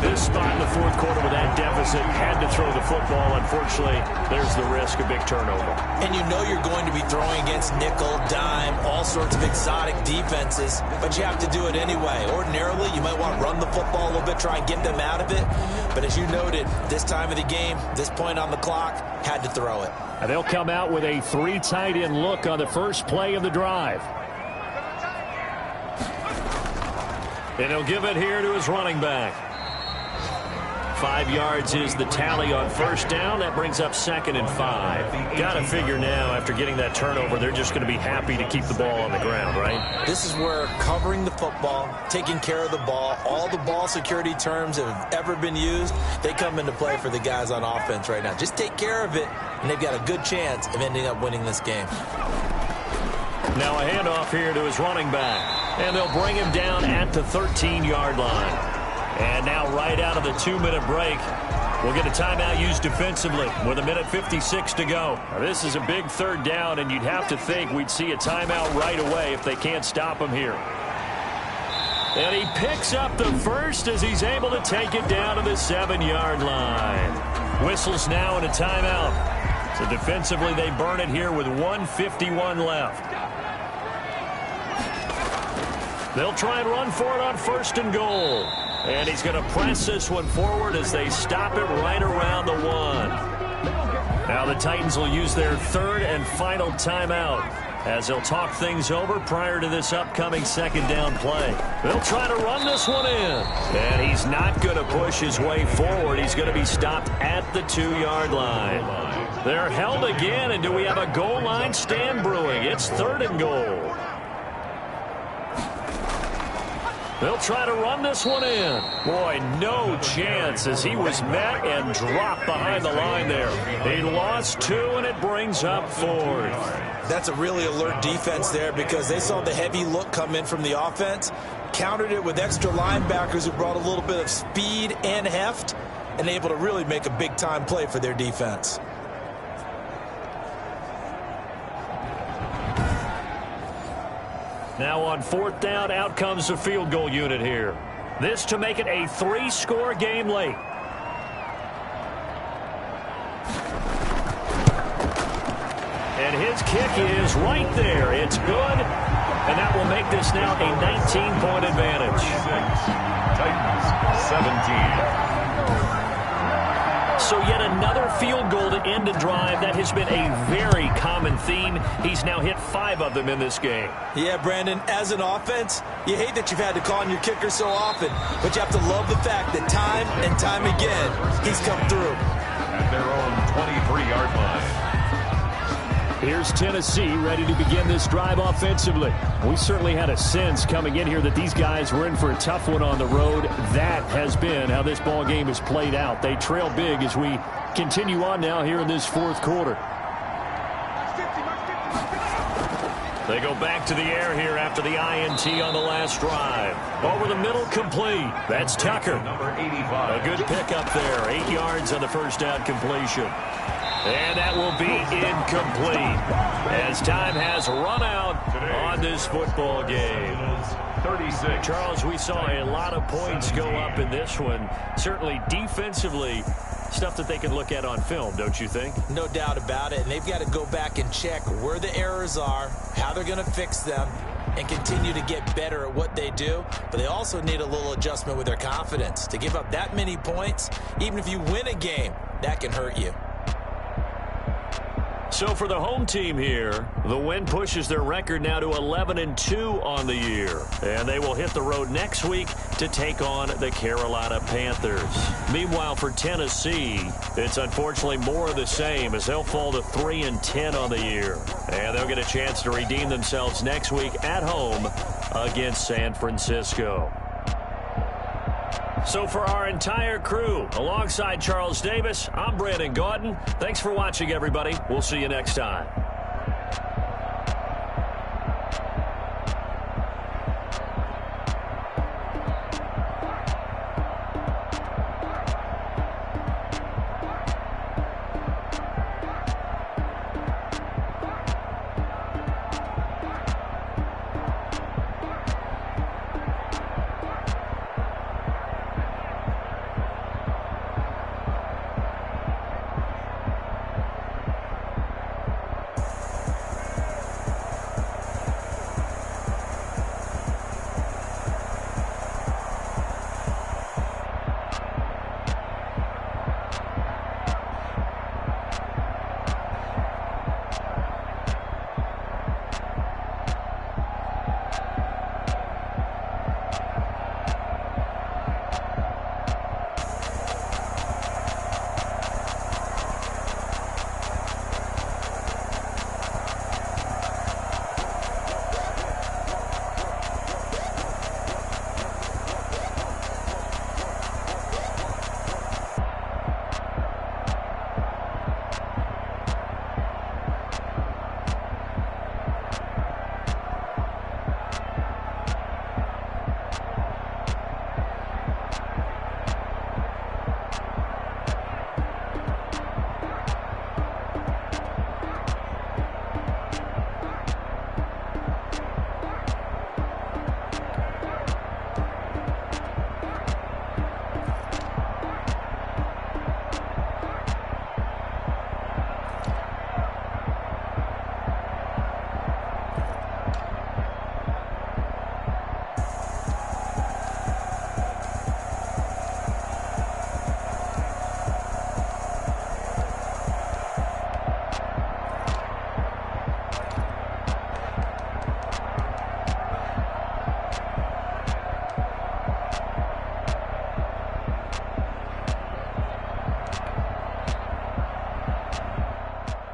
B: This spot in the 4th quarter with that deficit, had to throw the football. Unfortunately, there's the risk of big turnover.
C: And you know you're going to be throwing against nickel, dime, all sorts of exotic defenses, but you have to do it anyway. Ordinarily, you might want to run the football a little bit, try and get them out of it. But as you noted, this time of the game, this point on the clock, had to throw it.
B: And they'll come out with a 3 tight end look on the first play of the drive. And he'll give it here to his running back. 5 yards is the tally on 1st down. That brings up 2nd and 5. Got to figure now, after getting that turnover, they're just going to be happy to keep the ball on the ground, right?
C: This is where covering the football, taking care of the ball, all the ball security terms that have ever been used, they come into play for the guys on offense right now. Just take care of it, and they've got a good chance of ending up winning this game.
B: Now a handoff here to his running back. And they'll bring him down at the 13-yard line. And now right out of the 2-minute break, we'll get a timeout used defensively with 1:56 to go. Now, this is a big 3rd down, and you'd have to think we'd see a timeout right away if they can't stop him here. And he picks up the first as he's able to take it down to the 7-yard line. Whistles now and a timeout. So defensively, they burn it here with 1:51 left. They'll try and run for it on 1st and goal. And he's going to press this one forward as they stop it right around the 1. Now the Titans will use their 3rd and final timeout as they'll talk things over prior to this upcoming 2nd down play. They'll try to run this one in. And he's not going to push his way forward. He's going to be stopped at the 2-yard line. They're held again, and do we have a goal line stand brewing? It's 3rd and goal. They'll try to run this one in. Boy, no chance as he was met and dropped behind the line there. He lost 2, and it brings up 4th.
C: That's a really alert defense there because they saw the heavy look come in from the offense, countered it with extra linebackers who brought a little bit of speed and heft, and able to really make a big-time play for their defense.
B: Now on 4th down, out comes the field goal unit here. This to make it a 3-score game late. And his kick is right there. It's good. And that will make this now a 19-point advantage.
A: Titans 17.
B: So yet another field goal to end a drive. That has been a very common theme. He's now hit 5 of them in this game.
C: Yeah, Brandon, as an offense, you hate that you've had to call on your kicker so often, but you have to love the fact that time and time again, he's come through.
A: At their own 23-yard line.
B: Here's Tennessee ready to begin this drive offensively. We certainly had a sense coming in here that these guys were in for a tough one on the road. That has been how this ball game has played out. They trail big as we continue on now here in this 4th quarter. They go back to the air here after the INT on the last drive. Over the middle, complete. That's Tucker.
A: Number 85.
B: A good pickup there. 8 yards on the 1st down completion. And that will be incomplete as time has run out on this football game.
A: 36.
B: Charles, we saw a lot of points go up in this one. Certainly defensively, stuff that they can look at on film, don't you think?
C: No doubt about it. And they've got to go back and check where the errors are, how they're going to fix them, and continue to get better at what they do. But they also need a little adjustment with their confidence. To give up that many points, even if you win a game, that can hurt you.
B: So for the home team here, the win pushes their record now to 11-2 on the year. And they will hit the road next week to take on the Carolina Panthers. Meanwhile, for Tennessee, it's unfortunately more of the same as they'll fall to 3-10 on the year. And they'll get a chance to redeem themselves next week at home against San Francisco. So for our entire crew, alongside Charles Davis, I'm Brandon Gaudin. Thanks for watching, everybody. We'll see you next time.